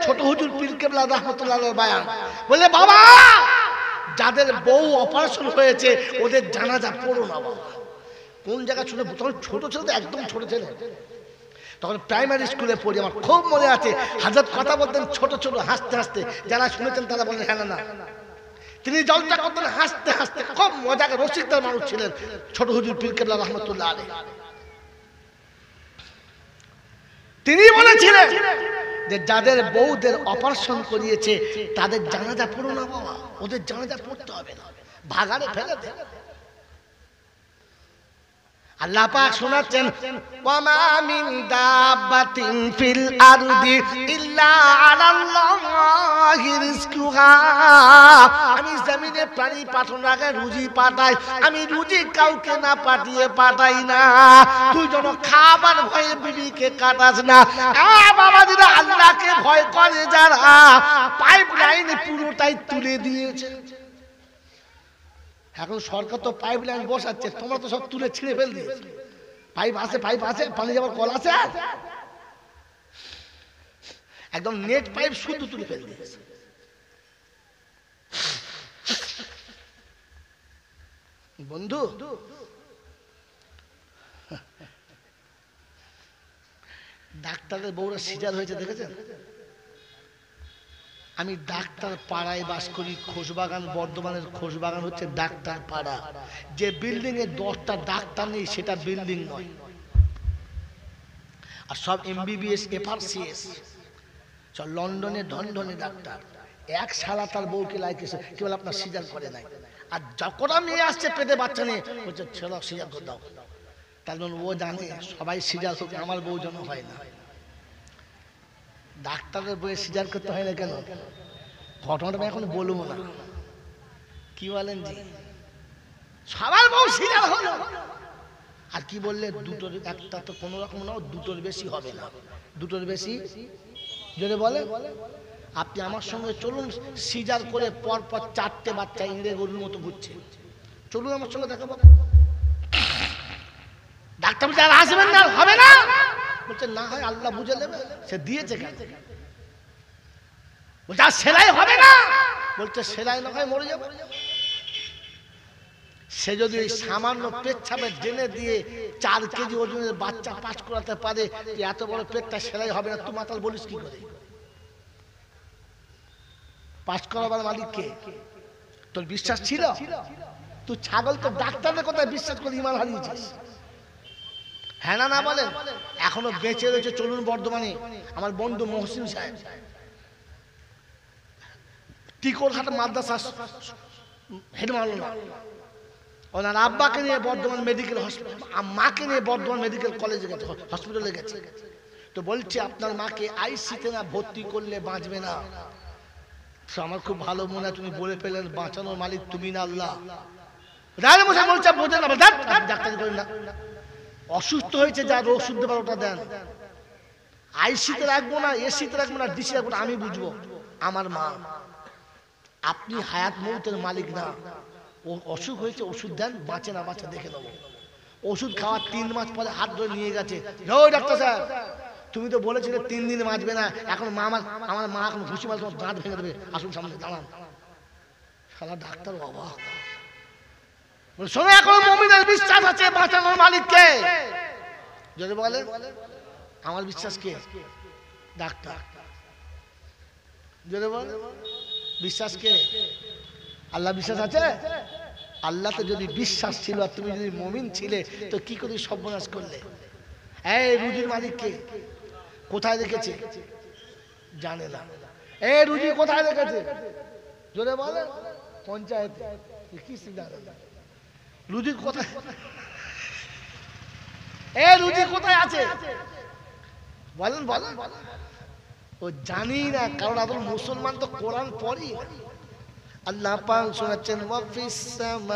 ছোট হুজুর পীর কেবলা রাহমাতুল্লাহ আলাইহির বয়ান, বলে বাবা যাদের বউ অপারেশন হয়েছে ওদের জানাজা পড়ো না বাবা। কোন জায়গা ছোট, তখন ছোট ছিল তো, একদম ছোট ছিল, তখন প্রাইমারি স্কুলে পড়ি। আমার খুব মনে আছে হযরত কথা বলতেন ছোট ছোট হাসতে হাসতে, যারা শুনেছেন তারা বলেন হ্যাঁ না। তিনি জলসা করতেন হাসতে হাসতে, খুব মজাকে রসিকদার মানুষ ছিলেন ছোট হুজুর পীর কেবলা রাহমাতুল্লাহ আলাইহি। তিনি বলেছিলেন যে যাদের বউদের অপারেশন করিয়েছে তাদের জানাজা পড়ো না বাবা, ওদের জানাজা পড়তে হবে না, ভাগাড়ে ফেলে দে। আল্লাহ পাক শোনাচ্ছেন ওয়ামা মিন দাব্বাতিন ফিল আরদি ইল্লা আলাল্লাহি রিজকুহা। আমি জমিনে প্রাণী পাঠানোর আগে রুজি পাঠাই, আমি রুজি কাউকে না পাঠিয়ে পাঠাই না। তুই যেন খাবার ভয়ে বিবিকে কাটাস না। বাবা দিদা আল্লাহকে ভয় করে যারা, পাইপ লাইন পুরোটাই তুলে দিয়েছে। এখন সরকার তো পাইপ লাইন বসাচ্ছে, তোমরা তো সব তুলে ছিঁড়ে ফেল দিয়েছে। পাইপ আছে পানি যাবার কল আছে, একদম নেট পাইপ শুদ্ধ তুলে ফেল দিয়েছে। বন্ধু ডাক্তারের বউরা সিজার হয়েছে দেখেছেন? আমি ডাক্তার পাড়ায় বাস করি, খোশবাগান, বর্ধমানের খোশবাগান হচ্ছে ডাক্তার পাড়া। যে বিল্ডিং এ 10টা ডাক্তার নেই সেটা বিল্ডিং নয়, আর সব এমবিবিএস এফআরসিএস, সব লন্ডনে ঢনঢনে ডাক্তার। এক শালা তার বউকে লাইকেছে কি বলে আপনার সিজার করে নাই, আর যখন মেয়ে আসছে পেটে বাচ্চা নিয়ে বলছে ছেলে সিজার করে দাও। তার জন্য ও জানে সবাই সিজার হোক, আমার বউ যেন হয় না। ডাক্তারের বইয়ে সিজার করতে হয় না কেন? ঘটনাটা আমি এখন বলবো না, কি বলেন জি? সবার বউ সিজার হলো, আর কি বললে দুটোর একটা তো কোনো রকম না, দুটোর বেশি হবে না, দুটোর বেশি যদি বলে। আপনি আমার সঙ্গে চলুন, সিজার করে পর পর 4টে বাচ্চা ইংরেজ গরুর মতো ঘুরছে, চলুন আমার সঙ্গে দেখাবো। ডাক্তার বলছে আর আসবেন না, হবে না। বলছে না হয় আল্লাহ বুঝে নেবে, সে দিয়েছে কেন? বলছে আর সেলাই হবে না। বলছে সেলাই না হয় মরে যাবে। সে যদি সামান্য পেচ্ছাপে জেনে দিয়ে 4 কেজি ওজনের বাচ্চা পাস করাতে পারে, এত বড় পেটটা সেলাই হবে না, তুই মাতাল বলিস কি করে? পাস করাবার মালিক কে? তোর বিশ্বাস ছিল? তুই ছাগল, তো ডাক্তারের কথা বিশ্বাস করে ইমান হারিয়েছিস। হ্যাঁ না না বলেন? এখনো বেঁচে রয়েছে, চলুন বর্ধমানে আমার বন্ধু মহসিন সাহেব, টিকরহাট মাদ্রাসা হেডমাওলানা, ওনার আব্বাকে নিয়ে বর্ধমান মেডিকেল হসপিটাল, মাকে নিয়ে বর্ধমান মেডিকেল কলেজে গেছে, হসপিটালে গেছে। তো বলছে আপনার মাকে আইসিতে না ভর্তি করলে বাঁচবে না। আমার খুব ভালো মনে হয় তুমি বলে ফেলেন বাঁচানোর মালিক তুমি না আল্লাহ। বলছে বোঝেন না, ডাক্তারি করেন না, অসুস্থ হয়েছে যা রোগ শুনতে পারো ওটা দেন। আইসিতে রাখবো না, এসিতে রাখবো না, ডিসি রাখবো না, আমি বুঝবো। আমার মা, আপনি হায়াত মৌতের মালিক না। ও অসুখ হয়েছে, ওষুধ দেন, বাঁচে না বাঁচে দেখে নেবো। ওষুধ খাওয়ার 3 মাস পরে হাত ধরে নিয়ে গেছে, ডাক্তার সাহেব তুমি তো বলেছিলে 3 দিন বাঁচবে না, এখন মা আমার মা এখন ঘুষি মার তোমার দাঁত ভেঙে দেবে, আসুন সামনে দাঁড়ান। শালা ডাক্তার অবাক, শোনো এখন মুমিনের বিশ্বাস আছে বাঁচানোর মালিককে। যদি বলে আমার বিশ্বাস কে? ডাক্তার। যদি বলে বিশ্বাস কে? আল্লাহ বিশ্বাস আছে? আল্লাহতে যদি বিশ্বাস ছিল আর তুমি যদি মুমিন ছিলে তো কি করে সর্বনাশ করলে? এই রুজির মালিক কে? কোথায় রেখেছে? জানে না। এই রুজি কোথায় রেখেছে? জোরে বলে পঞ্চায়েতে। কি জানে না রুজি কোথায়? এই রুজি কোথায় আছে বলেন বলেন। ও জানি না, কারণ এখন মুসলমান তো কোরআন পড়ি। আল্লাহ পাক শোনাচ্ছেন ওয়াফিস সামাই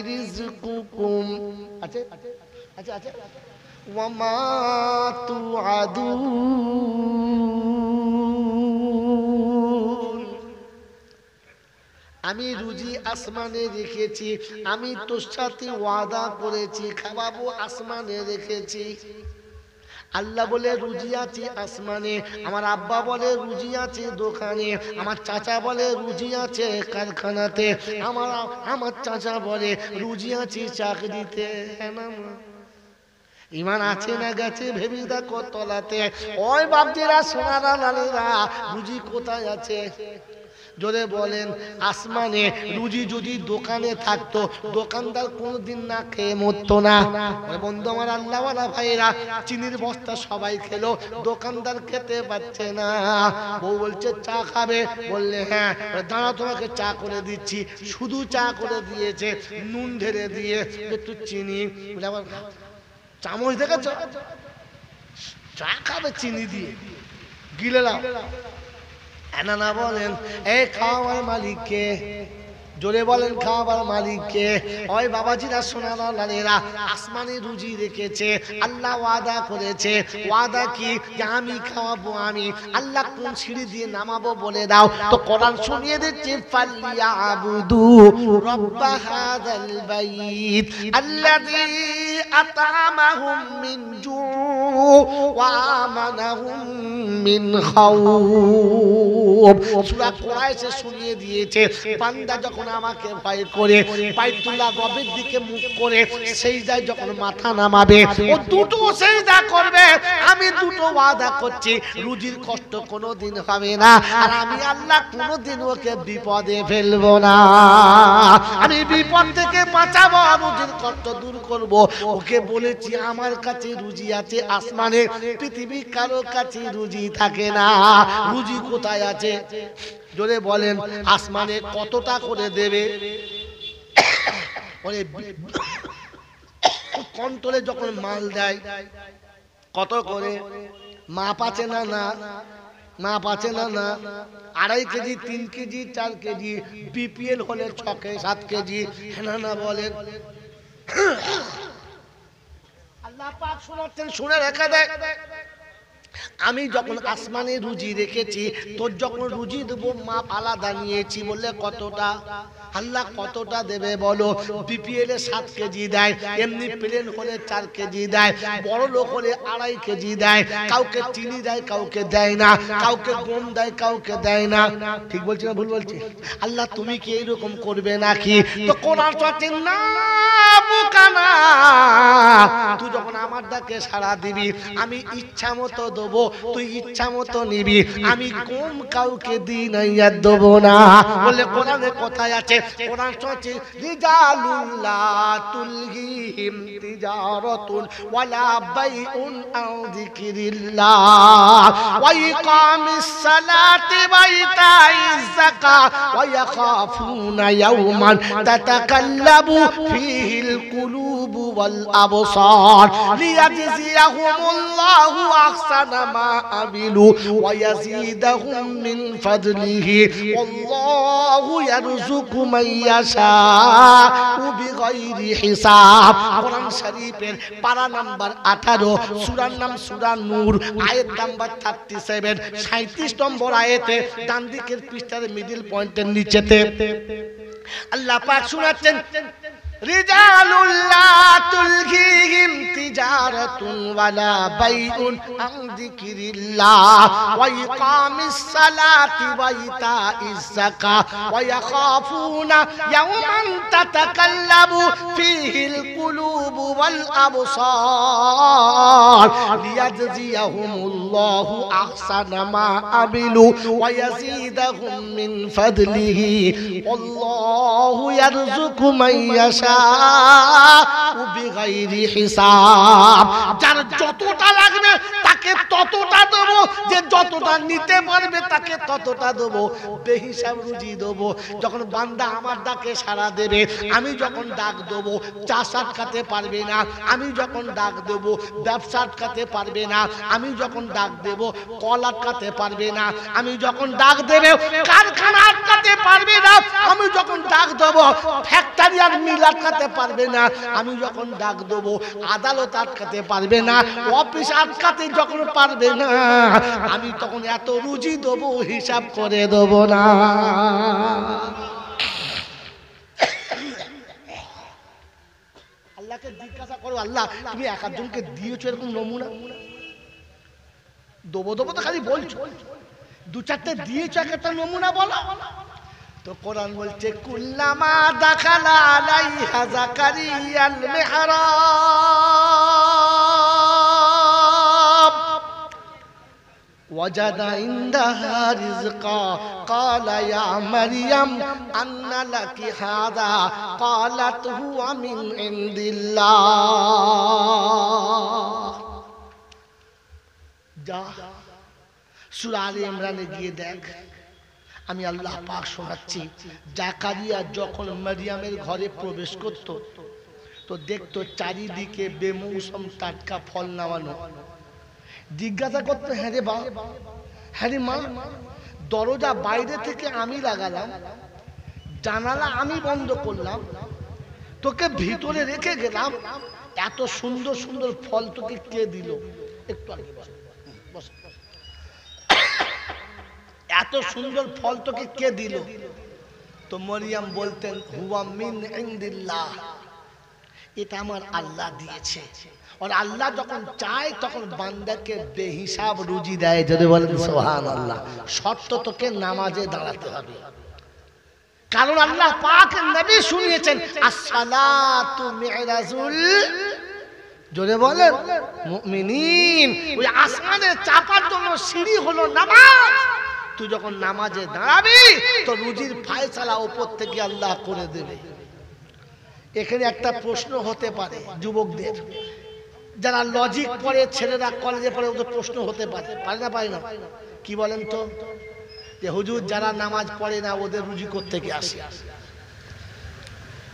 রিজকুকুম, আছে আছে আছে, ওয়া মা তুআদুন। আমি রুজি আসমানে রেখেছি, আমি তোর সাথে ওয়াদা করেছি খাওয়াবো, আসমানে রেখেছি। আল্লাহ বলে রুজি আছে আসমানে, আমার আব্বা বলে রুজি আছে দোকানে, আমার চাচা বলে রুজি আছে কারখানাতে, আমার চাচা বলে রুজি আছে চাকরিতে। ইমান আছে না গেছে ভেবে দেখো তলাতে। ওই বাপজিরা সোনারা লালেরা, রুজি কোথায় আছে? জোরে বলেন। আসমানে। রুজি যদি দোকানে থাকতো, দোকানদার কোনোদিন না খেয়ে মরতো না। বন্ধু আমার আল্লাহওয়ালা ভাইরা, চিনির বস্তা সবাই খেলো, দোকানদার খেতে পারছে না। বউ বলছে চা খাবে, বললে হ্যাঁ, দাঁড়া তোমাকে চা করে দিচ্ছি। শুধু চা করে দিয়েছে, নুন ঢেলে দিয়ে একটু চিনি, আবার চামচ দেখেছ, চা খাবে চিনি দিয়ে, গিলে নাও। না বলেন এই খাওয়ার মালিককে, জোরে বলেন খাওয়ার মালিককে। ওই বাবাজিরা সোনারা লালেরা, আসমানে রুজি রেখেছে, আল্লাহ ওয়াদা করেছে। ওয়াদা কি? যে আমি খাওয়াবো আমি। আল্লাহ কোন সিঁড়ি দিয়ে নামাবো বলে দাও। তো কোরআন শুনিয়ে দিচ্ছে, ফালিয়াবুদু রব্ব হাযাল বাইত আল্লাযী আত'আমাহুম মিন জু' ওয়া আমানাহুম মিন খাউফ। সূরা কুরাইশে শুনিয়ে দিয়েছে, বান্দা যখন আমাকে ভয় করে বাইতুল্লাহ রবের দিকে মুখ করে সিজদায় যখন মাথা নামাবে, ও দুটো সিজদা করবে, আমি দুটো ওয়াদা করছি, রুজির কষ্ট কোনোদিন হবে না, আর আমি আল্লাহ কোনোদিন ওকে বিপদে ফেলবো না। আমি বিপদ থেকে বাঁচাবো, রুজির কষ্ট দূর করব। ওকে বলেছি আমার কাছে রুজি আছে আসমানে, পৃথিবী কারো কাছে রুজি থাকে না। রুজি কোথায় আছে? জোরে বলেন। আসমানে কতটা করে দেবে? কন্ট্রোলে যখন মাল দেয় কত করে মাপ আছে না? না মাপ আছে না? না। 2.5 কেজি, 3 কেজি, 4 কেজি, বিপিএল হলে 6 7 কেজি। না বলেন। আল্লাহ পাক শোনাচ্ছেন, শুনে রেখে দেয়। আমি যখন আসমানে রুজি রেখেছি, তোর যখন রুজি দেবো মাপ আলাদা নিয়েছি। বললে কতটা? আল্লাহ কতটা দেবে বলো? বিপিএল এ 7 কেজি দেয়, এমনি প্লেন হলে 4 কেজি দেয়, বড় লোক হলে 2.5 কেজি দেয়। কাউকে চিনি দেয়, কাউকে দেয় না, কাউকে গম দেয়, কাউকে দেয় না। ঠিক বলছি না ভুল বলছি? আল্লাহ তুমি কি এইরকম করবে নাকি? তো কোরআন বলছে না বুকানা, তুই যখন আমার ডাকে সাড়া দিবি, আমি ইচ্ছা মতো দেবো, তুই ইচ্ছা মতো নিবি। আমি কম কাউকে দিই নাই আর দেবো না। বলে কোরআনে কোথায় আছে? কোরআন বলছে রিজালুল্লাহ তুলহিহিম তিজারাতুন ওয়ালা বাইউন আন যিকরিল্লাহ ওয়া ইকামিস সালাতি ওয়া ইতাইজ যাকাত ওয়া ইয়াখাফুনা ইয়াওমান তাতাকাল্লাবু ফীহিল কুলুবু ওয়াল আবসার লিয়াজজিয়াহুমুল্লাহু আহসানা মা আমিলু ওয়া ইয়াজিদাহুম মিন ফাদলিহি ওয়াল্লাহু ইয়ারযুকু মান ইয়াশাউ বিগাইরি হিসাব। কোরআন শরীফের পারা নাম্বার 18, সূরার নাম সূরা নূর, আয়াত নাম্বার 37, 37 নম্বর আয়াতে ডান দিকের পৃষ্ঠার মিডল পয়েন্টের নিচেতে আল্লাহ পাক শোনাচ্ছেন, রিজালুল্লাহ তুলহিহিম তিজারাতুন ওয়ালা বাইউন আন যিকরিল্লাহ ওয়া ইকামিস সালাতি ওয়া ইতাইজ যাকাত ওয়া ইয়াখাফুনা ইয়াওমান তাতাকাল্লাবু ফীহিল কুলুবু ওয়াল আবসার লিয়াজজিয়াহুমুল্লাহু আহসানা মা আমিলু ওয়া ইয়াজিদাহুম মিন ফাদলিহি আল্লাহু ইয়ারযুকু মান ইয়াশা বিগাইরি হিসাব। যার যতটা লাগবে তাকে ততটা দেবো, যে যতটা নিতে পারবে তাকে ততটা দেবো, বেহিসাব রুজি দেবো। যখন বান্দা আমার ডাকে সাড়া দেবে, আমি যখন ডাক দেবো চাষ আটকাতে পারবে না, আমি যখন ডাক দেবো ব্যবসা আটকাতে পারবে না, আমি যখন ডাক দেবো কল আটকাতে পারবে না, আমি যখন ডাক দেবে কারখানা আটকাতে পারবে না, আমি যখন ডাক দেবো ফ্যাক্টরি আর মিল আটকাতে পারবে না, আমি যখন ডাক দেবো আদালত আটকাতে পারবে না, অফিস আটকাতে যখন পারবে না, আমি তখন এত রুজি দেবো হিসাব করে দেবো না। আল্লাহকে জিজ্ঞাসা করো, আল্লাহ তুমি এক একজনকে দিয়েছো এরকম নমুনা? দেবো দেবো তো খালি বলছো, দু চারটে দিয়েছো, একটা নমুনা বলো। তো কোরআন বলছে কুল্লামা দাখালা আলাইহা যাকারিয়াল মিহরাব ওয়াজাদা ইনদাহা রিজকা ক্বালা ইয়া মারইয়াম আন্না লাকি হাযা ক্বালাত হুয়া মিন ইনদিল্লাহ। যা সূরা আলে ইমরানে গিয়ে দেখ, আমি আল্লাহ পাক শোনাচ্ছি। জাকারিয়া যখন মারিয়ামের ঘরে প্রবেশ করত তো দেখতো চারিদিকে বেমৌসম টাটকা ফল নামানো। জিজ্ঞাসা করতো, হ্যাঁ রে বা, হ্যাঁ রে মা, দরজা বাইরে থেকে আমি লাগালাম, জানালা আমি বন্ধ করলাম, তোকে ভিতরে রেখে গেলাম, এত সুন্দর সুন্দর ফল তোকে কে দিল? একটু আগে বস, এত সুন্দর ফল তোকে কে দিল? তো মরিয়াম বলতেন হুয়া মিন ইনদিল্লাহ, এটা আমার আল্লাহ দিয়েছে। আর আল্লাহ যখন চায় তখন বান্দাকে বেহিসাব রুজি দেয়। যদি বলেন সুবহানাল্লাহ। শর্ত তোকে নামাজে দাঁড়াতে হবে, কারণ আল্লাহ পাক নবী শুনিয়েছেন as-salatu mi'razul, জোরে বলেন মুমিনিন, ওই আসমানে চাপার জন্য সিঁড়ি হলো নামাজ। তুই যখন নামাজে দাঁড়াবি তো রুজির ফায়সালা উপর থেকে আল্লাহ করে দেবে। এখানে একটা প্রশ্ন হতে পারে যুবকদের, যারা লজিক পড়ে, ছেলেরা কলেজে পড়ে, ওদের প্রশ্ন হতে পারে, পারে না পারে না? কি বলেন তো, যে হুজুর যারা নামাজ পড়ে না ওদের রুজি কোত্থেকে আসে?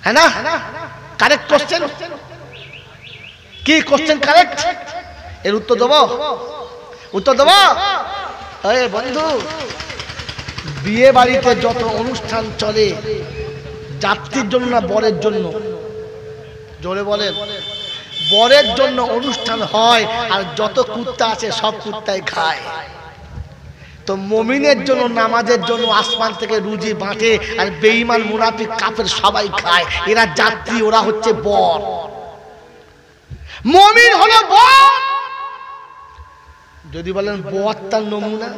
হ্যাঁ না? Correct question. কি কোশ্চেন কারেক্ট? এর উত্তর দেবো, উত্তর দেবো। এই বন্ধু, বিয়ে বাড়িতে যত অনুষ্ঠান চলে যাত্রীর জন্য না বরের জন্য? জোরে বলেন। বরের জন্য অনুষ্ঠান হয়, আর যত কুত্তা আছে সব কুত্তাই খায়। তো মুমিনের জন্য, নামাজের জন্য আসমান থেকে রুজি বাঁটে, আর বেঈমান মুনাফিক কাফের সবাই খায়। এরা যাত্রী, ওরা হচ্ছে বর। মুমিন হলো বর। যদি বলেন বর তার নমুনা,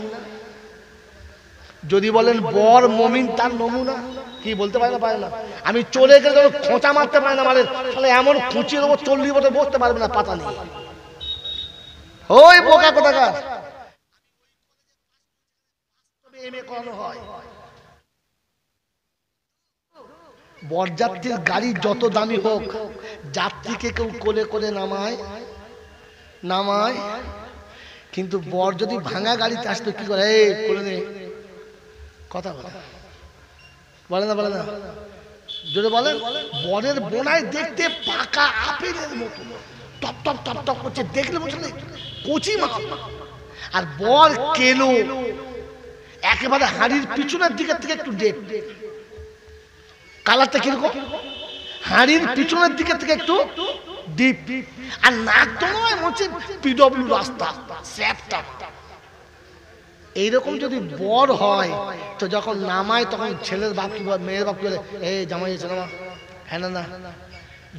যদি বলেন বর মুমিন তার নমুনা, কি বলতে পারে না? পারে না। আমি চলে গেলে যখন খোঁচা মারতে পারে না, মানে তাহলে এমন খুঁচিয়ে দেবো 40 বছর বসতে পারবে না পাতা নিয়ে। ওই বোকা কোথাকার। বরযাত্রীর গাড়ি যত দামি হোক, যাত্রীকে কেউ কোলে করে নামায়, কিন্তু বর যদি ভাঙা গাড়িতে আসতো কি করে? এই কোলে নে, কথা বলে না, বলে না, যদি বলেন। বরের বোনায় দেখতে পাকা আপেলের মতো টপ টপ টপ টপ করছে, দেখলে বুঝলে কচি মাছ। আর বর কেলো, একেবারে হাড়ির পিছনের দিকের থেকে একটু ডেপ, কালারটা কিরকম? হাড়ির পিছনের দিকের থেকে একটু ডিপ, আর নাক তো নয়, হচ্ছে পিডব্লিউ রাস্তা, স্যাপটা। এইরকম যদি বর হয় তো যখন নামায় তখন ছেলের বাপ কি বলে, মেয়ের বাপ কি বলে? এই জামাই এসে নামা। হ্যাঁ না?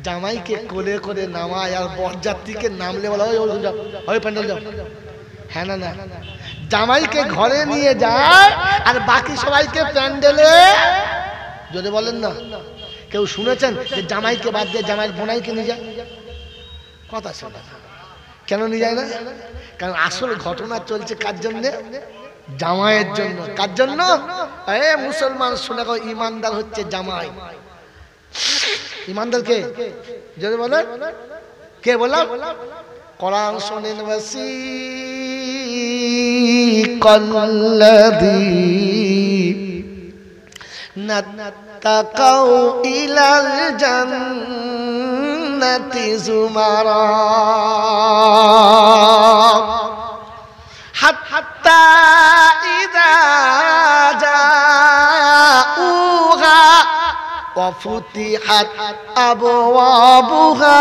জামাইকে কোলে করে নামায়, আর বরযাত্রীকে নামলে বলা হয় ওই যাও, ওই প্যান্ডেল যাও। হ্যাঁ না? জামাইকে ঘরে নিয়ে যায় আর বাকি সবাইকে প্যান্ডেলে। যদি বলেন না, কেউ শুনেছেন যে জামাইকে বাদ দিয়ে জামাইয়ের বোনাইকে নিয়ে যায়? কথা শোনা। কেন নিয়ে যায় না? কারণ আসল ঘটনা চলছে কার জন্যে? জামাইয়ের জন্য। কার জন্য? এ মুসলমান শুনে গো, ইমানদার হচ্ছে জামাই। ইমানদার কে? যদি বলেন কে বললাম? কোরআন শোনেন, ওয়াসিকাল্লাযীনা তাকাউ ইলাল জান্নাতি যুমারা হাত্তা ইযা জাউহা ওয়া ফুতিহাত আবওয়াবুহা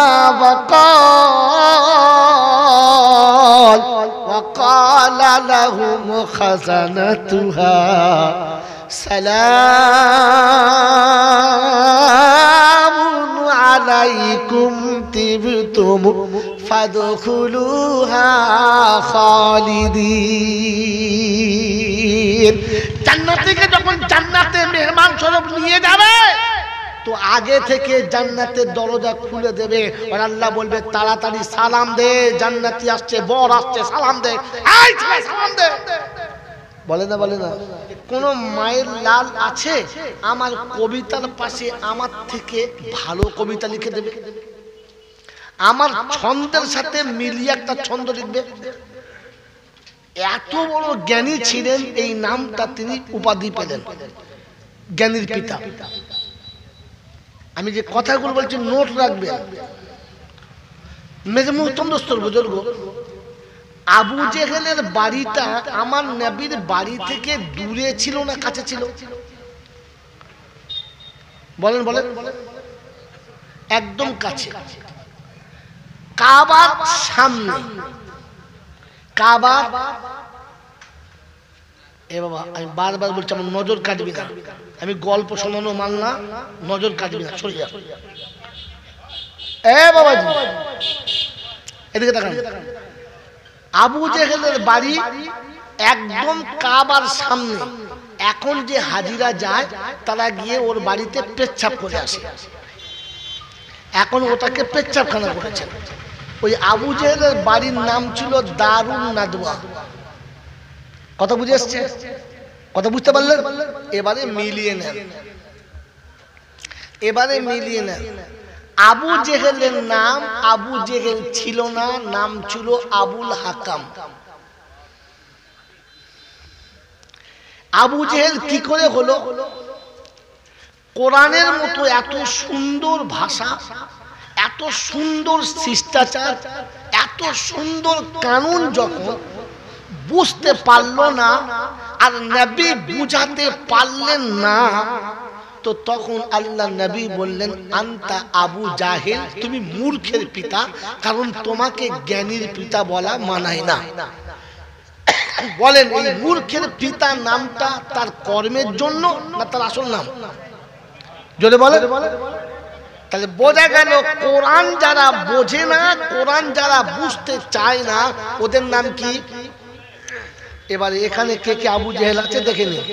ওয়া ক্বালা লাহুম খাযানাতুহা সালামুন আলাইকুম তিবতুম ফাদখুলুহা খালিদিন। জান্নাতীকে যখন জান্নাতে মেহমান স্বরূপ নিয়ে যাবে তো আগে থেকে জান্নাতের দরজা খুলে দেবে আর আল্লাহ বলবে তাড়াতাড়ি সালাম দে, জান্নাতি আসছে, বর আসছে, সালাম দে, এই ছেলে সালাম দে। বলে না বলে না? কোন মায়ের লাল আছে আমার কবিতার পাশে আমার থেকে ভালো কবিতা লিখে দেবে, আমার ছন্দের সাথে মিলিয়ে একটা ছন্দ লিখবে? এত বড় জ্ঞানী ছিলেন, এই নামটা তিনি উপাধি পেলেন জ্ঞানীর পিতা। আমি যে কথাগুলো বলছি নোট রাখবে। মেজে মুহতম দোস্তর বুজুর্গ, আবু জেহেলের বাড়িটা আমার নবীর বাড়ি থেকে দূরে ছিল না কাছে ছিল? বলেন বলেন। একদম কাছে, কাবার সামনে। কাবার, এ বাবা আমি বারবার বলছি আমার নজর কাটবি না, আমি গল্প শোনানো মাল না, নজর কাটবি না, সরে যা। এ বাবাজি এদিকে তাকান। আবু জেহেলের বাড়ি একদম কাবার সামনে। এখন যে হাজিরা যায় তারা গিয়ে ওর বাড়িতে পেচ্ছাপ করে আসে, এখন ওটাকে পেচ্ছাপখানা করেছে। ওই আবু জেহেলের বাড়ির নাম ছিল দারুন নাদওয়া। কথা বুঝে আসছে? কথা বুঝতে পারলেন? এবারে মিলিয়ে নেন, এবারে মিলিয়ে নেন। আবু জেহেলের নাম আবু জেহেল ছিল না, নাম ছিল আবুল হাকাম। আবু জেহেল কি করে হলো? কোরআনের মতো এত সুন্দর ভাষা, এত সুন্দর শিষ্টাচার, এত সুন্দর কানুন যখন বুঝতে পারলো না আর নবী বুঝাতে পারলেন না, তো তখন আল্লাহ নবী বললেন আনতা আবু জাহেল, তুমি মূর্খের পিতা, কারণ তোমাকে জ্ঞানীর পিতা বলা মানায় না। বলেন এই মূর্খের পিতা নামটা তার কর্মের জন্য না তার আসল নাম? যদি বলে তাহলে বোঝা গেল কোরআন যারা বোঝে না, কোরআন যারা বুঝতে চায় না, ওদের নাম কি? এবারে এখানে কে কে আবু জেহেল আছে দেখে নিন।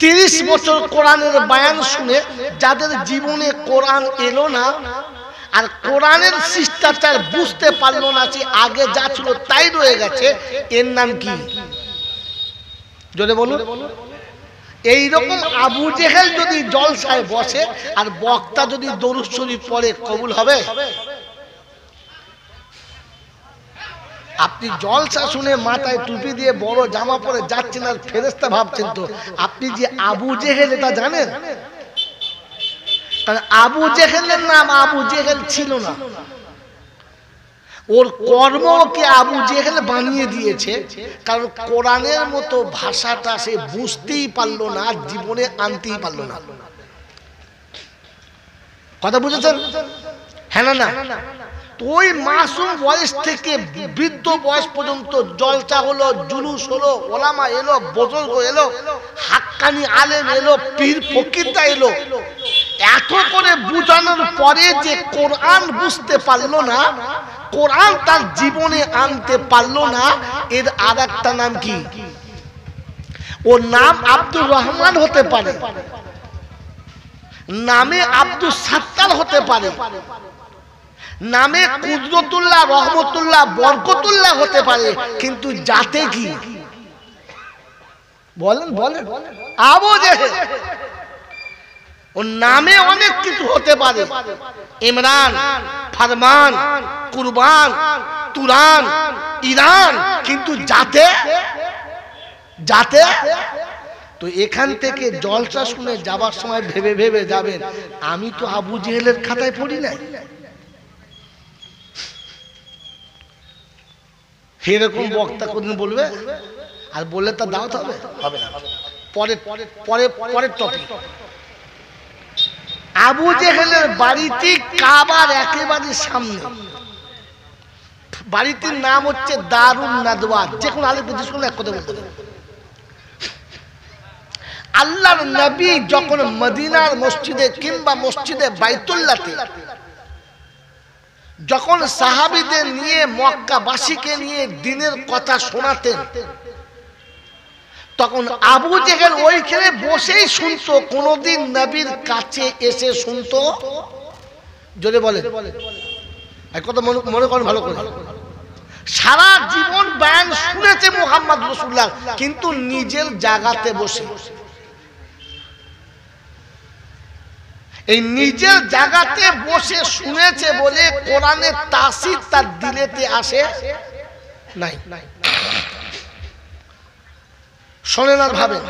30 বছর কোরআনের বয়ান শুনে যাদের জীবনে কোরআন এলো না আর কোরআনের শিষ্টাচার বুঝতে পারলো না, যে আগে যা ছিল তাই রয়ে গেছে, এর নাম কি? জোরে বলুন। এইরকম আবু জেহেল যদি জলসায় বসে আর বক্তা যদি দরুদ শরীফ পড়ে, কবুল হবে? আপনি জলসা শুনে মাথায় টুপি দিয়ে বড় জামা পরে যাচ্ছেন আর ফেরেশতা ভাবছেন, তো আপনি যে আবু জেহেল এটা জানেন? কারণ আবু জেহেলের নাম আবু জেহেল ছিল না, ওর কর্মকে আবু জেহেল বানিয়ে দিয়েছে। কারণ কোরআনের মতো ভাষাটা সে বুঝতেই পারলো না, জীবনে আনতেই পারলো না। কথা বুঝেছেন? হ্যাঁ না? ওই মাসুম বয়স থেকে বৃদ্ধ বয়স পর্যন্ত জলসা হলো, জুলুস হলো, ওলামা এলো, বুজুর্গ এলো, হাক্কানি আলেম এলো, পীর ফকিররা এলো। এত করে বুঝানোর পরে যে কোরআন বুঝতে পারলো না, কোরআন তার জীবনে আনতে পারলো না, এর আর একটা নাম কি? ওর নাম আব্দুর রহমান হতে পারে, নামে আব্দুল সাত্তার হতে পারে, নামে কুদরতুল্লাহ, রহমতুল্লাহ, বরকতুল্লাহ হতে পারে, কিন্তু জাতে কি? বলেন বলেন। আবু জেহেল ওর নামে অনেক কিছু হতে পারে, ইমরান, ফরমান, কুরবান, তুরান, ইরান, কিন্তু জাতে জাতে তো এখান থেকে জলসা শুনে যাবার সময় ভেবে ভেবে যাবেন, আমি তো আবু জেহেলের খাতায় পড়ি নাই। এরকম বক্তা কোনদিন বলবে? আর বললে তার দাওয়াত হবে? হবে না। পরের টপিক। আবু জেহেলের বাড়িটি কাবার একেবারে সামনে। বাড়িটির নাম হচ্ছে দারুন নাদওয়া। যে কোনো আলেম জিজ্ঞেস করলে এক কথা বলতে হবে। আল্লাহর নবী যখন মদিনার মসজিদে কিংবা মসজিদে বাইতুল্লাহতে যখন সাহাবীদের নিয়ে মক্কাবাসীকে নিয়ে দ্বীনের কথা শোনাতেন, তখন আবু জেহেল ওইখানে বসেই শুনতো, কোনদিন নবীর কাছে এসে শুনতো। জোরে বলে কথা মনে করেন ভালো করে। সারা জীবন বয়ান শুনেছে মুহাম্মদ রাসূলুল্লাহ, কিন্তু নিজের জায়গাতে বসে। এই নিজের জায়গাতে বসে শুনেছে বলে কোরআনের তাসির তার দিলেতে আসে নাই। শোনেন আর ভাবেন,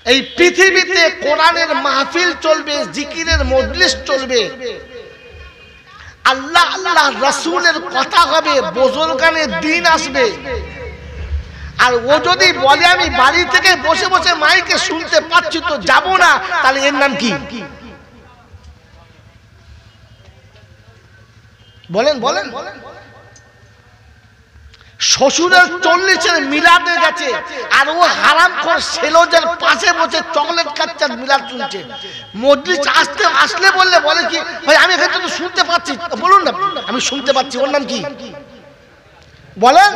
এই পৃথিবীতে কোরআনের মাহফিল চলবে, জিকিরের মজলিস চলবে, আল্লাহ আল্লাহ রাসূলের কথা হবে, বুজুর্গানের দিন আসবে, আর ও যদি বলে আমি বাড়ি থেকে বসে বসে মাইকে শুনতে পাচ্ছি তো যাব না, তাহলে এর নাম কি? বলেন বলেন। শ্বশুরের 40-এর মিলাদে গেছে, আর ও হারামখোর সেলোজের পাশে বসে চকলেট খাচ্ছে আর মিলাদ শুনছে। মজলিস আসলে বলে কি ভাই আমি এখানে তো শুনতে পাচ্ছি, বলুন না আমি শুনতে পাচ্ছি, ওর নাম কি বলেন?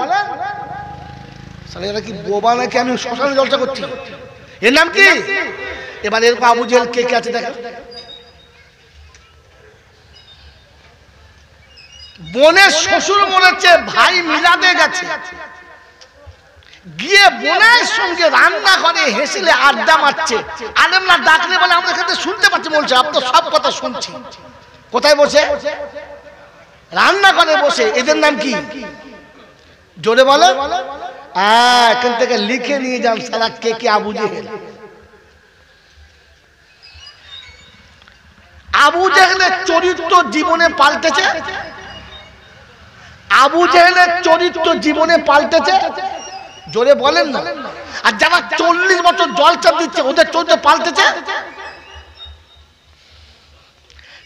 এরা কি বোবা নাকি আমি শ্মশানে জলসা করছি? এর নাম কি? এবার এরকম আবু জেহেল কে কে আছে দেখা। বোনের শ্বশুর মরেছে, ভাই মিলাদে গেছে, গিয়ে বোনের সঙ্গে রান্না করে হেসেলে আড্ডা মারছে। আলেমরা ডাকলে বলে আমরা এখানে শুনতে পাচ্ছি, বলছে আপনার সব কথা শুনছি। কোথায় বসে? রান্না করে বসে। এদের নাম কি? জোরে বলে। এখান থেকে লিখে নিয়ে যান সারা কে কে আবু জেহেল। আবু জেহেলের চরিত্র জীবনে পাল্টেছে, আবু জেহেলের চরিত্র জীবনে পাল্টেছে। জোরে বলেন না। আর যারা 40 বছর জলসা দিচ্ছে ওদের চরিত্র পাল্টেছে,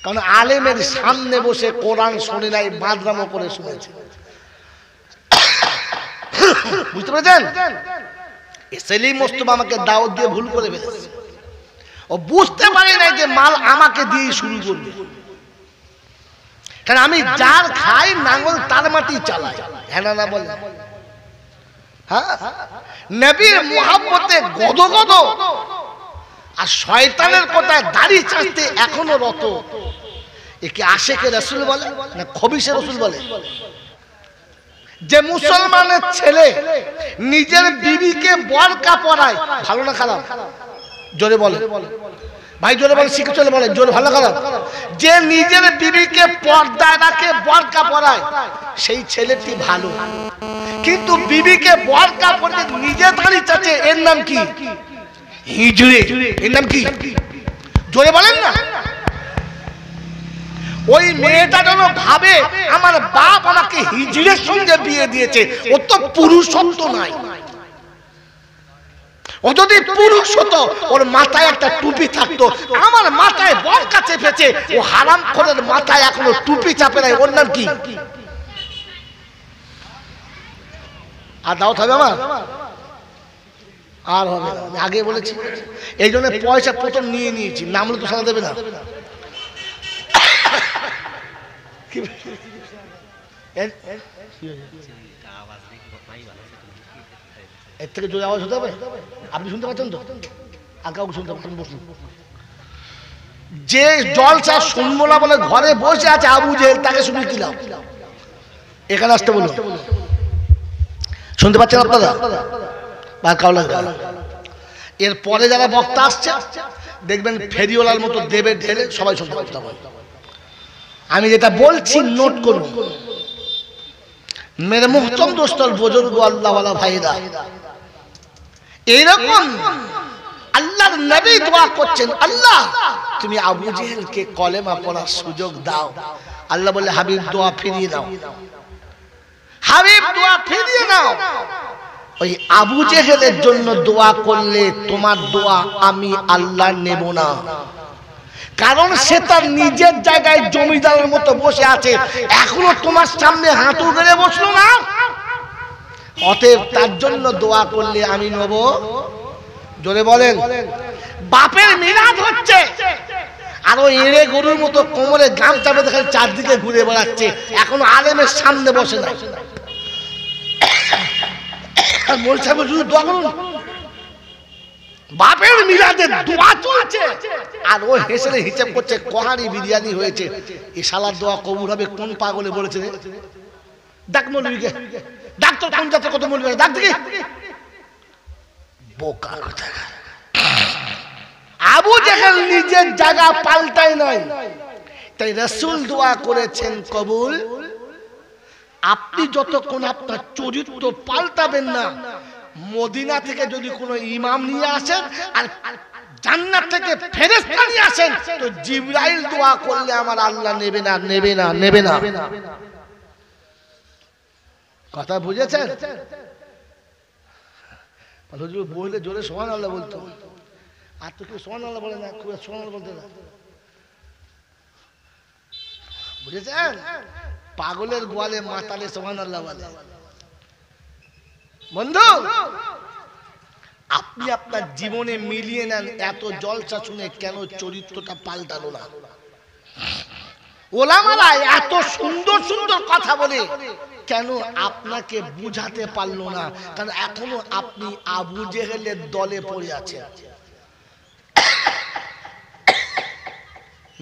কারণ আলেমের সামনে বসে কোরআন শোনে নাই, বাদরামো করে শুনেছে। বুঝতে পেরেছেন? সেলিম মোস্তফা আমাকে দাওয়াত দিয়ে ভুল করে ফেলেছে। ও বুঝতে পারে না যে মাল আমাকে দিয়ে শুরু করবে, কারণ আমি যার খাই নাঙ্গল তার মাটি চালাই। হ্যাঁ না বলে? হ্যাঁ, নবীর মুহাব্বতে গদগদ, আর শয়তানের কথায় দাড়ি চাইতে এখনো রত। একে আশেকে রাসূল বলে না খবিসে রাসূল বলে? যে মুসলমানের ছেলে নিজের বিবিকে বোরকা পরায়, ভালো না খারাপ? জোরে বলে ভাই, জোরে বলে, শিখে চলে বলে, জোরে ভালো খারাপ? যে নিজের বিবিকে পর্দায় রাখে, বোরকা পরায়, সেই ছেলেটি ভালো। কিন্তু বিবিকে বোরকা পরে নিজে দাঁড়িয়ে চাচ্ছে, এর নাম কি? হিজড়ে। এর নাম কি? জোরে বলেন না। ওই মেয়েটা যেন ভাবে আমার বাপ আমাকে হিজড়ের সঙ্গে বিয়ে দিয়েছে, ও তো পুরুষত্ব নাই। ও যদি পুরুষ হতো ওর মাথায় একটা টুপি থাকতো, আমার মাথায় বোরকা চেপেছে, ও হারামখোরের মাথায় এখনো টুপি চাপে নাই, ওর নাম কি? আর দাও থাকবে আমার আর হবে না, আমি আগে বলেছি। এই জন্য পয়সা প্রথম নিয়ে নিয়েছি, নামলে তো সারা দেবে না। এর থেকে জোরে আওয়াজ হতে হবে। আপনি শুনতে পাচ্ছেন তো? আর কাউকে শুনতে পাচ্ছেন? বসুন। যে জলসা শুনবো না বলে ঘরে বসে আছে আবু জেহেল, তাকে শুনে কি লাভ? এখানে আসতে বলুন। শুনতে পাচ্ছেন আপনারা? বা কাউ লাগবে? এর পরে যারা বক্তা আসছে দেখবেন ফেরিওয়ালার মতো দেবে ঢেলে সবাই শুনতে পাচ্ছে। আমি যেটা বলছি নোট করুন। মেরে মুহতরম দোস্তর, বুজুর্গ, আল্লাহ ওয়ালা ভাইরা, এইরকম আল্লাহর নবী দোয়া করছেন, আল্লাহ তুমি আবু জেহেলকে কলেমা পড়ার সুযোগ দাও। আল্লাহ বলে হাবিব দোয়া ফিরিয়ে দাও, হাবিব দোয়া ফিরিয়ে নাও। ওই আবু জেহেলের জন্য দোয়া করলে তোমার দোয়া আমি আল্লাহ নেব না, কারণ সে তার নিজের জায়গায় জমিদারের মতো বসে আছে, এখনো তোমার সামনে হাঁটু গেড়ে বসলো না। অতএব তার জন্য দোয়া করলে আমি নেব। জোরে বলেন। বাপের মিলাদ হচ্ছে আর ওই এড়ে গরুর মতো কোমরে গামছা বেঁধে খালি চারদিকে ঘুরে বেড়াচ্ছে, এখনো আলেমের সামনে বসে না। বাপের মিলাদে দোয়া চলছে আর ও হেসে হিসেব করছে কোহারি বিরিয়ানি হয়েছে, এই শালার দোয়া কবুল হবে কোন পাগলে বলেছে? ডাক মৌলবীকে, ডাক্তার কোন জাতের কত মৌলবী, ডাক দেখি। বোকা কথা। আবু জেহেল নিজের জায়গা পাল্টায় নাই, তাই রাসূল দোয়া করেছেন কবুল। আপনি যতক্ষণ আপনার চরিত্র পাল্টাবেন না, মদিনা থেকে যদি কোনো ইমাম নিয়ে আসেন আর জান্নাত থেকে ফেরেশতা নিয়ে আসেন, তো জিবরাইল দোয়া করলে আমার আল্লাহ নেবে না, নেবে না, নেবে না। কথা বুঝেছেন? হুজুর বললে জোরে সুবহানাল্লাহ বলতো, আর তো কেউ সুবহানাল্লাহ বলে না, খুব সুবহানাল্লাহ বলতে না। বুঝেছেন? পাগলের গোয়ালে মাতালে সুবহানাল্লাহ বলে। বন্ধু, আপনি আপনার জীবনে মিলিয়ে নেন, এত জলসা শুনে কেন চরিত্রটা পাল্টালো না? ওলামারা এত সুন্দর সুন্দর কথা বলে কেন আপনাকে বুঝাতে পারলো না? কারণ এখনো আপনি আবু জেহেলের দলে পড়ে আছেন।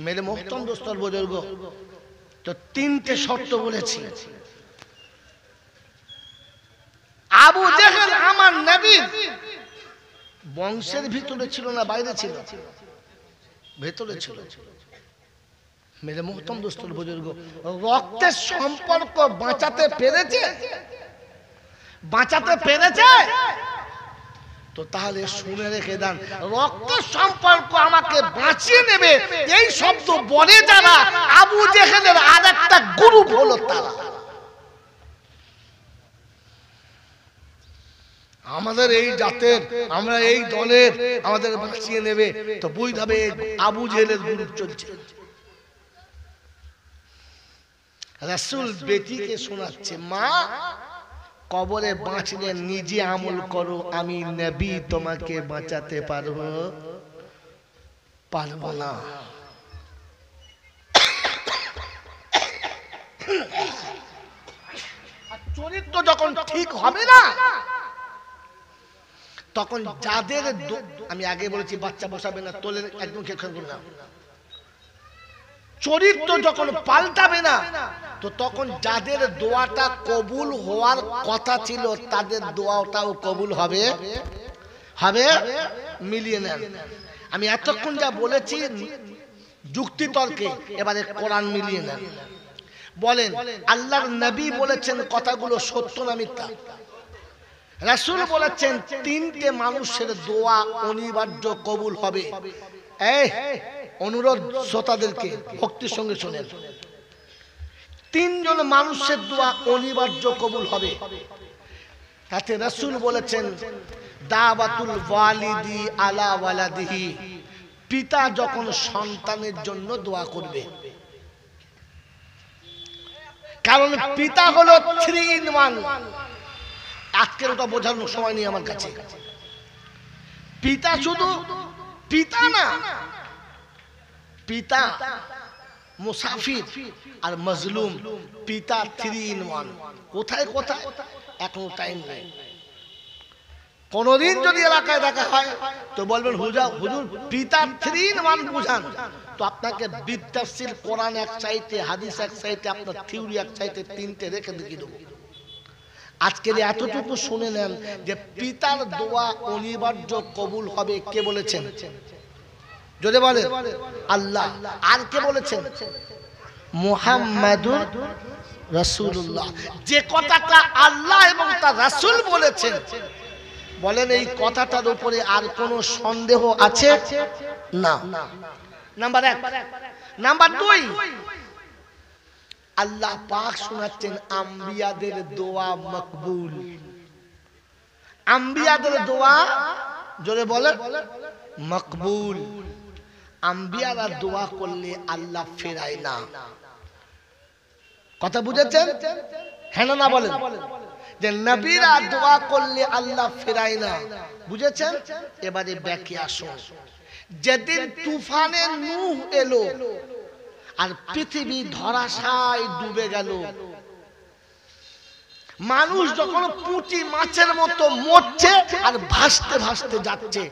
মেরে মোহতরম দোস্তর বুজুর্গ, তো তিনটে শর্ত বলেছি। আবু জেহেল আমার নবীর বংশের ভিতরে ছিল না বাইরে ছিল? ভেতরে ছিল। মেরে মোহতরম দোস্তর বুজুর্গ, রক্তের সম্পর্ক বাঁচাতে পেরেছে? বাঁচাতে পেরেছে? তো তাহলে শুনে রেখে দেন, রক্তের সম্পর্ক আমাকে বাঁচিয়ে নেবে এই শব্দ বলে যারা, আবু জেহেলের আরেকটা গ্রুপ হলো তারা। আমাদের এই জাতের, আমরা এই দলের, আমাদের বাঁচিয়ে নেবে, তো বুঝবে আবু জেহেলের গ্রুপ চলছে। রাসূল বেটিকে শোনাচ্ছে, মা কবরে বাঁচলে নিজে আমল করো, আমি নবী তোমাকে বাঁচাতে পারবো না। চরিত্র যখন ঠিক হবে না, তখন যাদের, আমি আগে বলেছি বাচ্চা বসাবে না, তোলে একদম খেয়াল করবে না। চরিত্র যখন পাল্টাবে না, তো তখন যাদের দোয়াটা কবুল হওয়ার কথা ছিল তাদের দোয়াটাও কবুল হবে। হবে? মিলিয়ে নেন। আমি এতক্ষণ যা বলেছি যুক্তি তর্কে, এবারে কোরআন মিলিয়ে নেন। বলেন আল্লাহর নবী বলেছেন কথাগুলো সত্য না মিথ্যা? রাসূল বলেছেন তিনটে মানুষের দোয়া অনিবার্য কবুল হবে। এই অনুরোধ শ্রোতাদেরকে ভক্তির সঙ্গে শোনেন, তিনজন মানুষের দোয়া অনিবার্য কবুল হবে। তাতে রাসূল বলেছেন দাওয়াতুল ওয়ালিদি আলা ওয়ালাদিহি, পিতা যখন সন্তানের জন্য দোয়া করবে। কারণ পিতা হলো 3 in 1। আজকের ওটা বোঝানোর সময় নেই আমার কাছে। পিতা শুধু পিতা না, পিতা মুসাফির আর মজলুম, পিতা 3 in 1। কোথায় কোথায় এখনো টাইম নেই। কোনদিন যদি এলাকায় দেখা হয় তো বলবেন হুজুর পিতা 3 in 1 বুঝান, তো আপনাকে বিতাফসির কোরআন এক সাইডে, হাদিস এক সাইডে, আপনার থিওরি এক সাইডে, তিনটে রেখে দেখিয়ে দেবো। আজকের এতটুকু শুনে নেন যে পিতার দোয়া অনিবার্য কবুল হবে। কে বলেছেন? যদি বলে আল্লাহ। আর কে বলেছেন? মুহাম্মাদুর রাসূলুল্লাহ। যে কথাটা আল্লাহ এবং তার রাসূল বলেছেন, বলেন এই কথাটার উপরে আর কোনো সন্দেহ আছে? না। নাম্বার 1। নাম্বার 2, আল্লাহ পাক শোনাচ্ছেন আম্বিয়াদের দোয়া মকবুল। আম্বিয়াদের দোয়া, জোরে বলে, মকবুল। আম্বিয়ারা দোয়া করলে আল্লাহ ফেরায় না। কথা বুঝেছেন? হ্যাঁ না বলেন? যে নবীরা দোয়া করলে আল্লাহ ফেরায় না, বুঝেছেন? এবারে ব্যাকে আসো। যেদিন তুফানে নূহ এলো আর পৃথিবী ধরাশায় ডুবে গেল, মানুষ যখন পুঁটি মাছের মতো মরছে আর ভাসতে ভাসতে যাচ্ছে,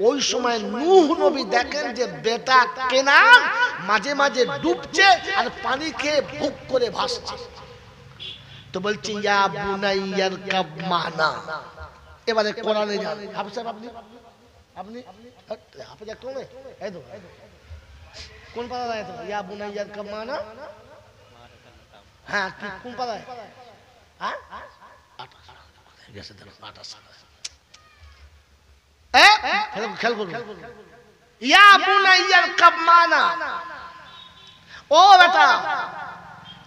ওই সময় নূহ নবী দেখেন যে বেটা কেনান মাঝে মাঝে ডুবছে আর পানি খেয়ে ভুক করে ভাসছে। তো বলছে ইয়া বুনাইয়ার কাব মানা। এবারে কোরআনে যান। হাফেজ সাহেব আপনি হাফেজ একটু নেই, এই তো কোন পাড়া যায় তো ইয়া বুনাইয়ার কাব মানা? হ্যাঁ কোন পাড়ায়? হ্যাঁ খেয়াল করুন, ইয়া বুনাইয়ার কাব মানা, ও বেটা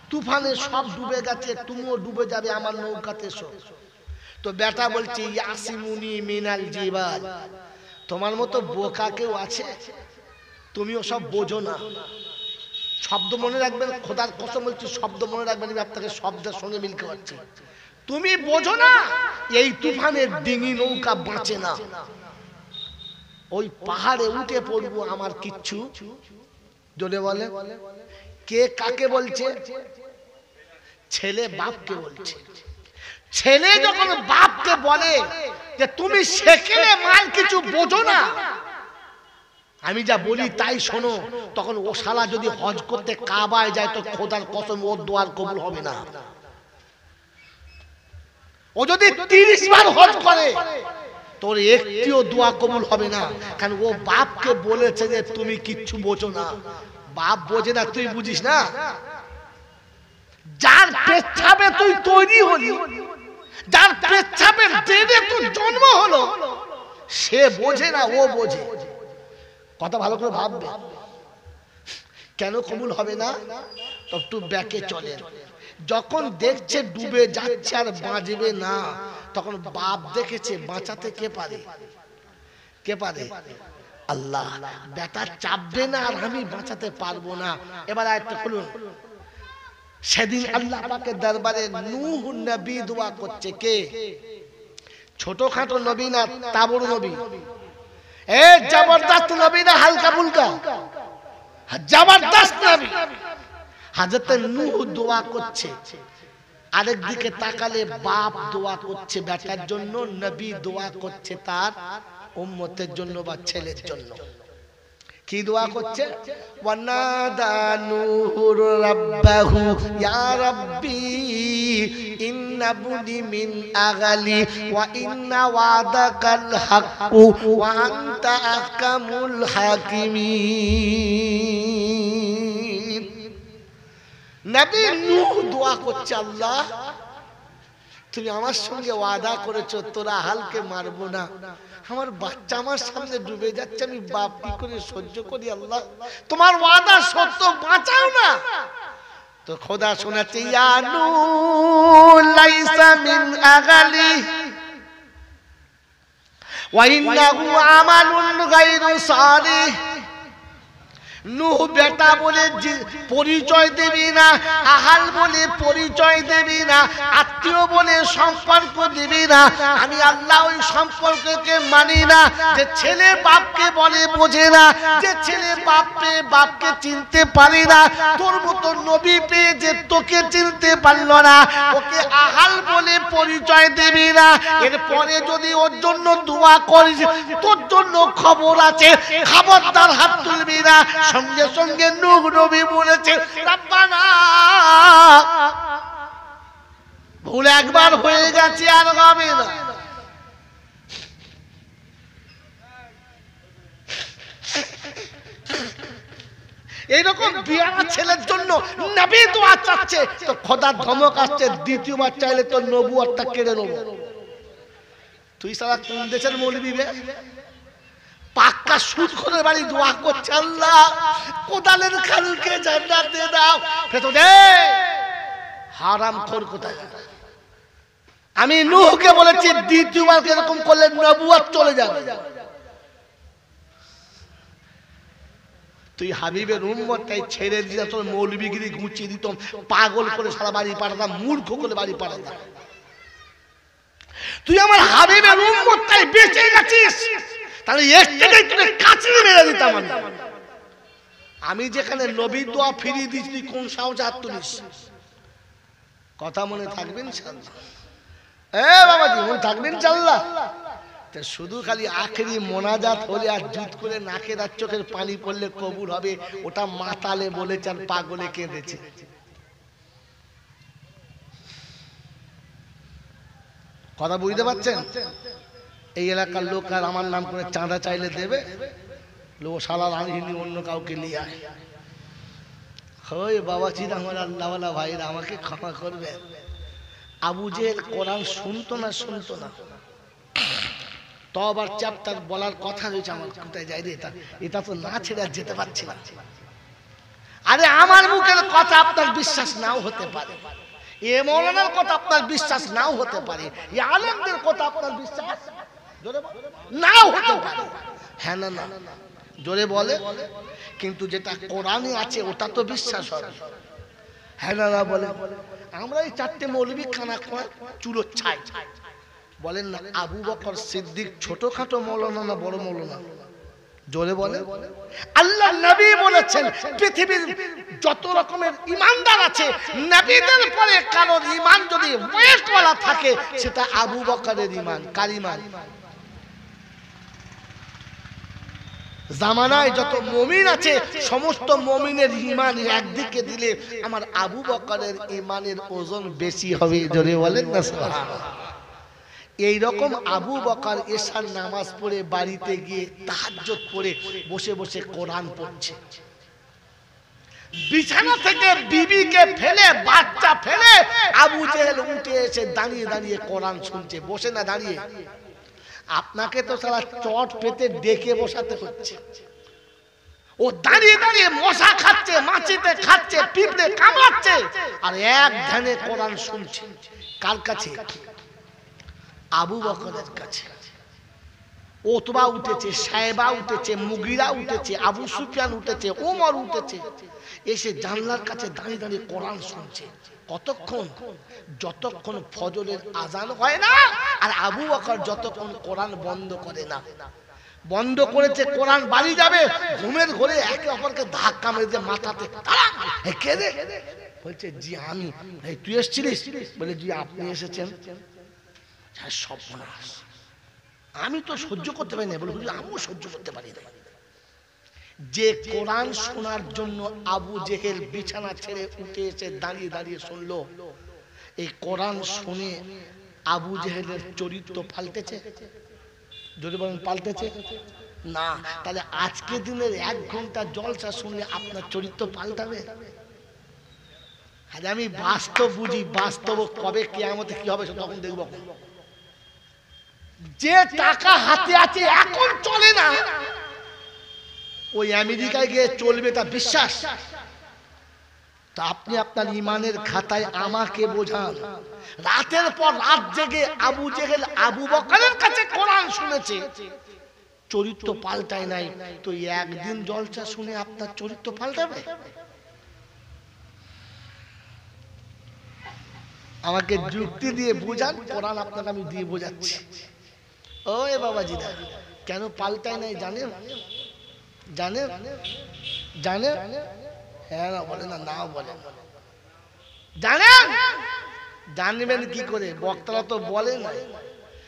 তুফানে সব ডুবে গেছে, তুমিও ডুবে যাবে আমার নৌকাতে এসো। তো বেটা বলছে ইয়াসিমুনি মিনাল জিবাল, তোমার মতো বোকা কেউ আছে? তুমিও সব বোঝো না। শব্দ মনে রাখবেন, খোদার কসম বলছি শব্দ মনে রাখবেন, আমি আপনাকে শব্দের সঙ্গে মিলকে পারছি। তুমি বোঝো না এই তুফানের ডিঙি নৌকা বাঁচে না, ওই পাহাড়ে উঠে পড়বো আমার কিচ্ছু। জোরে বলে কে কাকে বলছে? ছেলে বাপকে বলছে। ছেলে যখন বাপকে বলে যে তুমি সেকেলে মাল কিছু বোঝো না, আমি যা বলি তাই শোনো, তখন ও শালা যদি হজ করতে কাবায় যায় তো খোদার কসম ওর দোয়ার কবুল হবে না। ও যদি 30 বার হজ করে তোর একটিও দোয়া কবুল হবে না, কারণ ও বাপকে বলেছে যে তুমি কিচ্ছু বোঝো না। বাপ বোঝে না, তুই বুঝিস না। যার পেচ্ছাপে তুই তৈরি হলি, যার পেচ্ছাপে দেবে তুই জন্ম হলো, সে বোঝে না, ও বোঝে। কথা ভালো করে ভাববে। কেন কবুল হবে না? তো একটু ব্যাকে চলে। যখন দেখছে ডুবে যাচ্ছে আর বাঁচবে না, তখন বাপ দেখেছে বাঁচাতে কে পারে? কে পারে? আল্লাহ। বেটা চাপবে না আর আমি বাঁচাতে পারবো না। এবার আয়াতটা খুলুন। সেদিন আল্লাহ পাকের দরবারে নূহ নবী দোয়া করছে। কে? ছোটখাটো নবী না, তাবড় নবী। এ জবরদস্ত নবী না, হালকা ফুলকা, জবরদস্ত নবী। হযরত নূহ দোয়া করছে, আরেক দিকে তাকালে বাপ দোয়া করছে বেটার জন্য, নবী দোয়া করছে তার উম্মতের জন্য বা ছেলের জন্য। কি দোয়া করছে? ওয়ানাদা নূহুর রাব্বাহু ইয়া রাব্বি ইন্না বুনি মিন আগালি ওয়া ইন্না ওয়াদাকাল হাক্কু ওয়া আনতা আহকামুল হাকিমিন। নবী নূহ দোয়া করছে, আল্লাহ তুমি আমার সঙ্গে ওয়াদা করেছো তোরা হালকে মারবো না, আমার বাচ্চা আমার সামনে ডুবে যাচ্ছে, আমি বাপ কি করে সহ্য করি? আল্লাহ তোমার ওয়াদা সত্য, বাঁচাও না। তো খোদা শোনাচ্ছে ইয়া নূহ লাইসা মিন আগালি ওয়া ইন্নাহু আমালুন গায়রু সালিহ। নূহ বেটা বলে পরিচয় দেবি না, আহাল বলে পরিচয় দেবি না, আত্মীয় বলে সম্পর্ক দিবি না। আমি আল্লাহ ওই সম্পর্ককে মানি না। যে ছেলে বাপকে বলে বোঝে না, যে ছেলে বাপকে চিনতে পারে না, তোর মতো নবী পেয়ে যে তোকে চিনতে পারলো না, ওকে আহাল বলে পরিচয় দিবি না। এরপরে যদি ওর জন্য দোয়া করিস, তোর জন্য খবর আছে, খবরদার হাত তুলবি না। সঙ্গে সঙ্গে নূহ নবী বলেছে রব্বানা, ভুল একবার হয়ে গেছে আর হবে না। এইরকম বিয়ানা ছেলের জন্য নবী দোয়া চাচ্ছে, তো খোদার ধমক আসছে দ্বিতীয়বার চাইলে তো নবুয়তটা কেড়ে নেব। তুই সারা কোন দেশের মৌলবি বে? পাক্কা সুদ করে বাড়ি দোয়া করছে, আল্লাহ কোদালের খালকে জান্নাত দে দাও। ফেতো দে হারামখোর কোথায়। আমি নূহকে বলেছি দ্বিতীয়বার এরকম করলে নবুয়ত চলে যাবে। তুই হাবিবের উম্মতটাই ছেড়ে দিয়ে তোর মৌলবিগিরি গুছিয়ে দিতাম, পাগল করে সারা বাড়ি পাঠাতাম, মূর্খ করে বাড়ি পাঠাতাম। তুই আমার হাবিবের উম্মত তাই বেঁচে গেছিস, তাহলে একটাই তুই কাছে মেরে দিতাম আমি যেখানে নবীর দোয়া ফিরিয়ে দিস, তুই কোন সাহসে হাত তুলিস? কথা মনে থাকবেন বাবাজি, মনে থাকবেন ইনশাআল্লাহ। শুধু খালি আখেরি মোনাজাত হলে আর জুত করে নাকের আর চোখের পানি পড়লে কবুল হবে, ওটা মাতালে বলেছে আর পাগলে কেঁদেছে। কথা বুঝতে পারছেন? এই এলাকার লোক আর আমার নাম করে চাঁদা চাইলে দেবে, লোক শালা রানি অন্য কাউকে নিয়ে আয়। হয় বাবাজি, আমার আল্লাহওয়ালা ভাইরা আমাকে ক্ষমা করবে। আবু জেহেল কোরআন শুনতো না তবার চ্যাপ্টার বলার কথা রয়েছে, আমার কোথায় যাই রে, এটা তো না ছেড়ে আর যেতে পারছি না। আরে আমার মুখের কথা আপনার বিশ্বাস নাও হতে পারে, এ মৌলানার কথা আপনার বিশ্বাস নাও হতে পারে, এ আলেমদের কথা আপনার বিশ্বাস নাও হতে পারে। হ্যাঁ না না জোরে বলে, কিন্তু যেটা কোরআনে আছে ওটা তো বিশ্বাস হবে। হ্যাঁ না না বলে। আমরা এই চারটে মৌলবি খানা চুলো ছাই বলেন না, আবু বকর সিদ্দিক ছোটখাটো মৌলানা না বড় মৌলানা? জোরে বলে। আল্লাহ নবী বলেছেন পৃথিবীর যত রকমের ইমানদার আছে, নবীদের পরে কারোর ঈমান যদি ওয়েটওয়ালা থাকে সেটা আবু বকরের ঈমান। কার ঈমান? জামানায় যত মুমিন আছে সমস্ত মুমিনের ঈমান একদিকে দিলে আমার আবু বকরের ঈমানের ওজন বেশি হবে। জোরে বলেন না সুবহানাল্লাহ। এই রকম আবু বকর এশার নামাজ পড়ে বাড়িতে গিয়ে তাহাজ্জুদ পড়ে বসে বসে কোরআন পড়ছে। বিছানা থেকে বিবিকে ফেলে, বাচ্চা ফেলে আবু জেহেল উঠে এসে দাঁড়িয়ে দাঁড়িয়ে কোরআন শুনছে। বসে না দাঁড়িয়ে। আপনাকে তো সারা চট পেতে ডেকে বসাতে হচ্ছে। ও দাঁড়িয়ে দাঁড়িয়ে মশা খাচ্ছে, মাছিতে খাচ্ছে, পিঁপড়ে কামড়াচ্ছে, আর এক ধ্যানে কোরআন শুনছে। কার কাছে? আবু বকরের কাছে। ওতবা উঠেছে, সাহেবা উঠেছে, মুগিরা উঠেছে, আবু সুফিয়ান উঠেছে, ওমর উঠেছে, এসে জানলার কাছে দাঁড়িয়ে দাঁড়িয়ে কোরআন শুনছে। কতক্ষণ? যতক্ষণ ফজরের আজান হয় না আর আবু বকর যতক্ষণ কোরআন বন্ধ করে না। বন্ধ করেছে, কোরআন বাড়ি যাবে, ঘুমের ঘরে একে অপরকে ধাক্কা মেরে মাথাতে। কে রে? বলছে জি আমি। তুই এসেছিলিস? বলে জি আপনি এসেছেন। সর্বনাশ, আমি তো সহ্য করতে পারি না। বলে আমিও সহ্য করতে পারি না। যে কোরআন শোনার জন্য আবু জেহেল বিছানা ছেড়ে উঠে এসে দাঁড়িয়ে দাঁড়িয়ে শুনলো, এই কোরআন শুনে আবু জেহেলের চরিত্র পাল্টেছে? যদি বলেন পাল্টেছে না, তাহলে আজকে দিনের 1 ঘন্টা জলসা শুনলে আপনার চরিত্র পাল্টাবে? আরে আমি বাস্তব বুঝি, বাস্তব কবে কিয়ামতে কি হবে তখন দেখব। যে টাকা হাতে আছে এখন চলে না, ওই আমেরিকায় গিয়ে চলবে তা বিশ্বাস? তা আপনি আপনার ঈমানের খাতায় আমাকে বোঝান। রাতের পর রাত জেগে আবু জেহেল আবু বকরের কাছে কোরআন শুনেছে, চরিত্র পাল্টায় নাই, তো একদিন জলসা শুনে আপনার চরিত্র পাল্টাবে? আমাকে যুক্তি দিয়ে বোঝান, কোরআন আপনাকে আমি দিয়ে বোঝাচ্ছি। ওই বাবাজিরা, কেন পাল্টায় নাই জানেন? জানেন? জানেন? হ্যাঁ না বলে না, নাও বলে। জানেন? জানবেন কি করে? বক্তারা তো বলে না।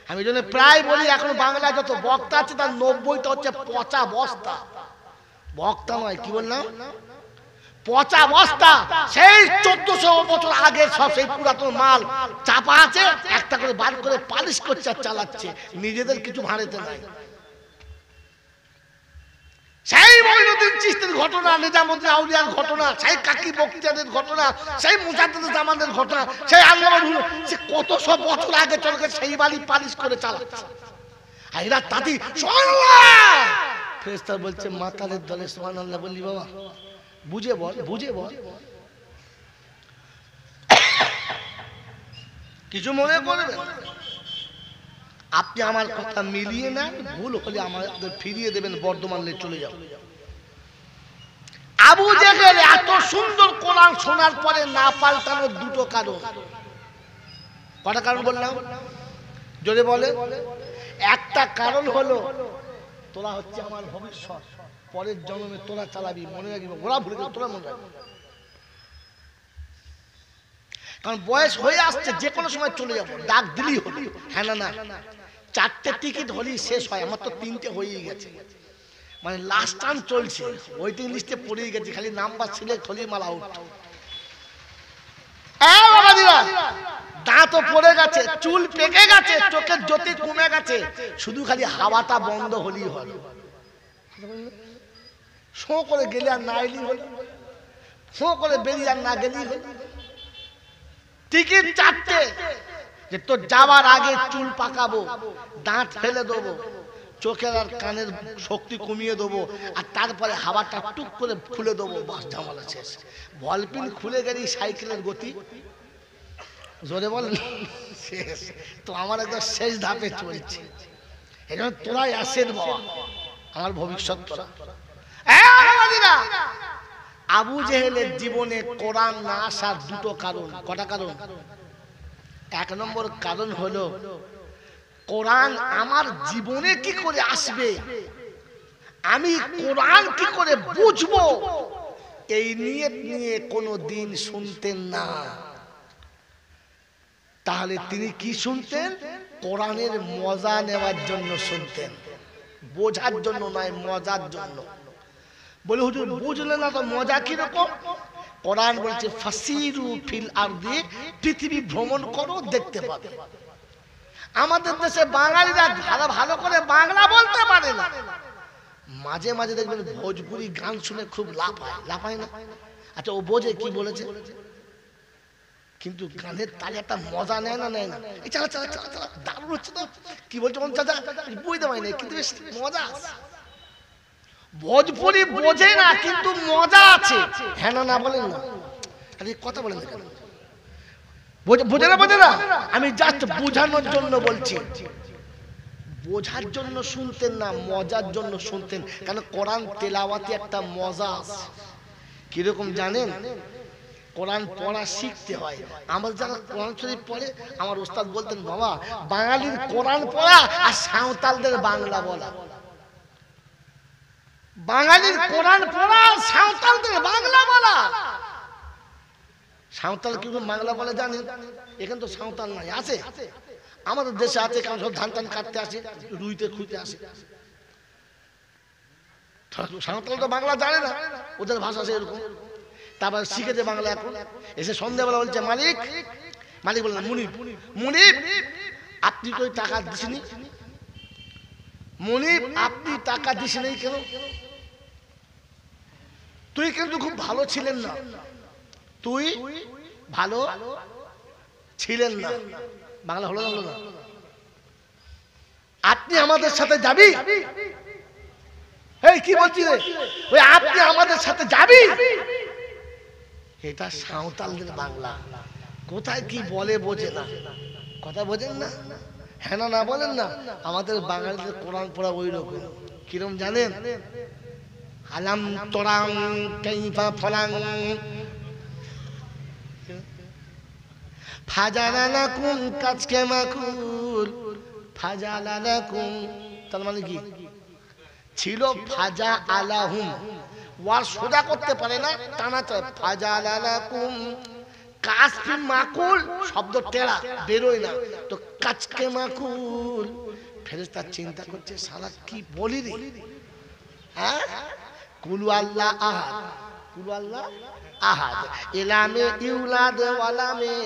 আমি জন্য প্রায় বলি, এখন বাংলায় যত বক্তা আছে তার 90টা হচ্ছে পচা বস্তা। বক্তা নয়, কি বললাম? পচা বস্তা। সেই 1400 বছর আগে সব সেই পুরাতন মাল চাপা আছে, একটা করে বার করে পালিশ করছে আর চালাচ্ছে, নিজেদের কিছু ভাড়েতে নাই। সেই মঈনুদ্দিন চিশতির ঘটনা, নিজামুদ্দিন আউলিয়ার ঘটনা, সেই কাকি বক্তিয়ারের ঘটনা, সেই মুজাদ্দিদ জামানের ঘটনা, সেই আল্লামা সে কত সব বছর আগে চলে গেছে, সেই বাড়ি পালিশ করে চালাচ্ছে। আর এরা তাতি সুবহানাল্লাহ, ফেরেশতা বলছে মাতালের দলে সুবহানাল্লাহ বললি বাবা, বুঝে বল, বুঝে বল। কিছু মনে করবে? আপনি আমার কথা মিলিয়ে নেন, ভুল হলে আমাদের ফিরিয়ে দেবেন, বর্ধমান নিয়ে চলে যাও। আবু জেহেল এত সুন্দর কোরআন শোনার পরে না পাল্টানোর দুটো কারণ। কটা কারণ বললাম? জোরে বলে। একটা কারণ হলো তোরা হচ্ছে আমার ভবিষ্যৎ, পরের জন্মে তোরা চালাবি, মনে রাখবি, ওরা ভুলে গেল তোরা মনে রাখবি। কারণ বয়স হয়ে আসছে, যে কোনো সময় চলে যাবো, ডাক দিলেই হলো। হ্যাঁ না না, 4টে টিকিট হলেই শেষ হয়, আমার তো 3টে হয়েই গেছে, মানে লাস্ট টার্ম চলছে, ওয়েটিং লিস্টে পড়েই গেছে, খালি নাম্বার সিলেক্ট হলেই মাল আউট। দাঁতও পড়ে গেছে, চুল পেকে গেছে, চোখের জ্যোতি কমে গেছে, শুধু খালি হাওয়াটা বন্ধ হলেই হলো। শো করে গেলে আর না এলি হলো, শো করে বেরিয়ে আর না গেলেই হলো। টিকিট 4টে, যে তোর যাওয়ার আগে চুল পাকাবো, দাঁত ফেলে দেবো, চোখের আর কানের শক্তি কমিয়ে দেবো, আর তারপরে হাওয়াটা টুক করে খুলে দেবো, বাস ঝামেলা শেষ। বলপিন খুলে গেলি সাইকেলের গতি, জোরে বল, শেষ। তো আমার একদম শেষ ধাপে চলছে, এজন্য তোরাই আসেন বাবা, আমার ভবিষ্যৎ তোরা। আবু জেহেলের জীবনে কোরআন না আসার 2টো কারণ। কটা কারণ? 1 নম্বর কারণ হলো কোরআন আমার জীবনে কি করে আসবে, আমি কোরআন কি করে বুঝবো, এই নিয়ত নিয়ে কোনো দিন শুনতেন না। তাহলে তিনি কি শুনতেন? কোরআনের মজা নেওয়ার জন্য শুনতেন, বোঝার জন্য নয়, মজার জন্য। বলে হুজুর বুঝলে না তো মজা কিরকম? কোরআন বলছে ফাসিরু ফিল আরদি, পৃথিবী ভ্রমণ করো, দেখতে পাবে। আমাদের দেশে বাঙালিরা ভালো করে বাংলা বলতে পারে না, মাঝে মাঝে দেখবেন ভোজপুরি গান শুনে খুব লাফায় না। আচ্ছা ও বোঝে কি বলেছে, কিন্তু গানের তালে একটা মজা নেয় না, এই চালা চালা চালা চালা, দারুণ হচ্ছে তো, কি বলছে মন চাচা বুঝতে পারি না, কিন্তু বেশ মজা আছে। ভোজপুরি বোঝে না, কিন্তু মজা আছে। হ্যাঁ না, না বলেন না, আরে কথা বলেন না কেন? বোঝে না, আমি জাস্ট বোঝানোর জন্য বলছি। বোঝার জন্য শুনতেন না, মজার জন্য শুনতেন। কারণ কোরআন তেলাওয়াতে একটা মজা আছে। কিরকম জানেন? কোরআন পড়া শিখতে হয়। আমার যারা কোরআন শরীফ পড়ে, আমার ওস্তাদ বলতেন, বাবা বাঙালির কোরআন পড়া আর সাঁওতালদের বাংলা বলা। বাঙালির কোরআন পড়া আর সাঁওতালদের বাংলা বলা। সাঁওতাল কিন্তু বাংলা বলে জানেন? এখানে তো সাঁওতাল নাই, আছে আমাদের দেশে আছে, কারণ সব ধান টান কাটতে আসে, রুইতে খুঁজতে আসে। সাঁওতাল তো বাংলা জানে না, ওদের ভাষা সে এরকম। তারপর শিখেছে বাংলা। এখন এসে সন্ধ্যাবেলা বলছে, মালিক বললেন মুনিব আপনি তো টাকা দিসনি, মুনিব আপনি টাকা দিসনি কেন? তুই কিন্তু খুব ভালো ছিলেন না, তুই ভালো ছিলেন না। বাংলা হলো না? আপনি আমাদের সাথে যাবি? এই কি বলছি রে, ওই আপনি আমাদের সাথে যাবি, এটা সাঁওতালদের বাংলা। কোথায় কি বলে বোঝে না, কথা বোঝেন না? হ্যাঁ না, না বলেন না? আমাদের বাঙালিদের কোরআন পড়া ওই রকম। কিরম জানেন? আলাম তোরাং কাইফা ফলাং ফাজালানাকুম কাজকে মাকুল ফাজালানাকুম, তার মানে কি ছিল? ফাজা আলাহুম, ওয়ার সোজা করতে পারে না, টানা চায়। ফাজালানাকুম কাজকে মাকুল, শব্দ টেরা বেরোয় না, তো কাজকে মাকুল। ফেরেশতা চিন্তা করছে, সালা কি বলি রে? হ্যাঁ, কুলু আল্লাহ আহাদ, কুলু আল্লাহ আহাদ, এলামে ইউলাদ ওয়ালামে,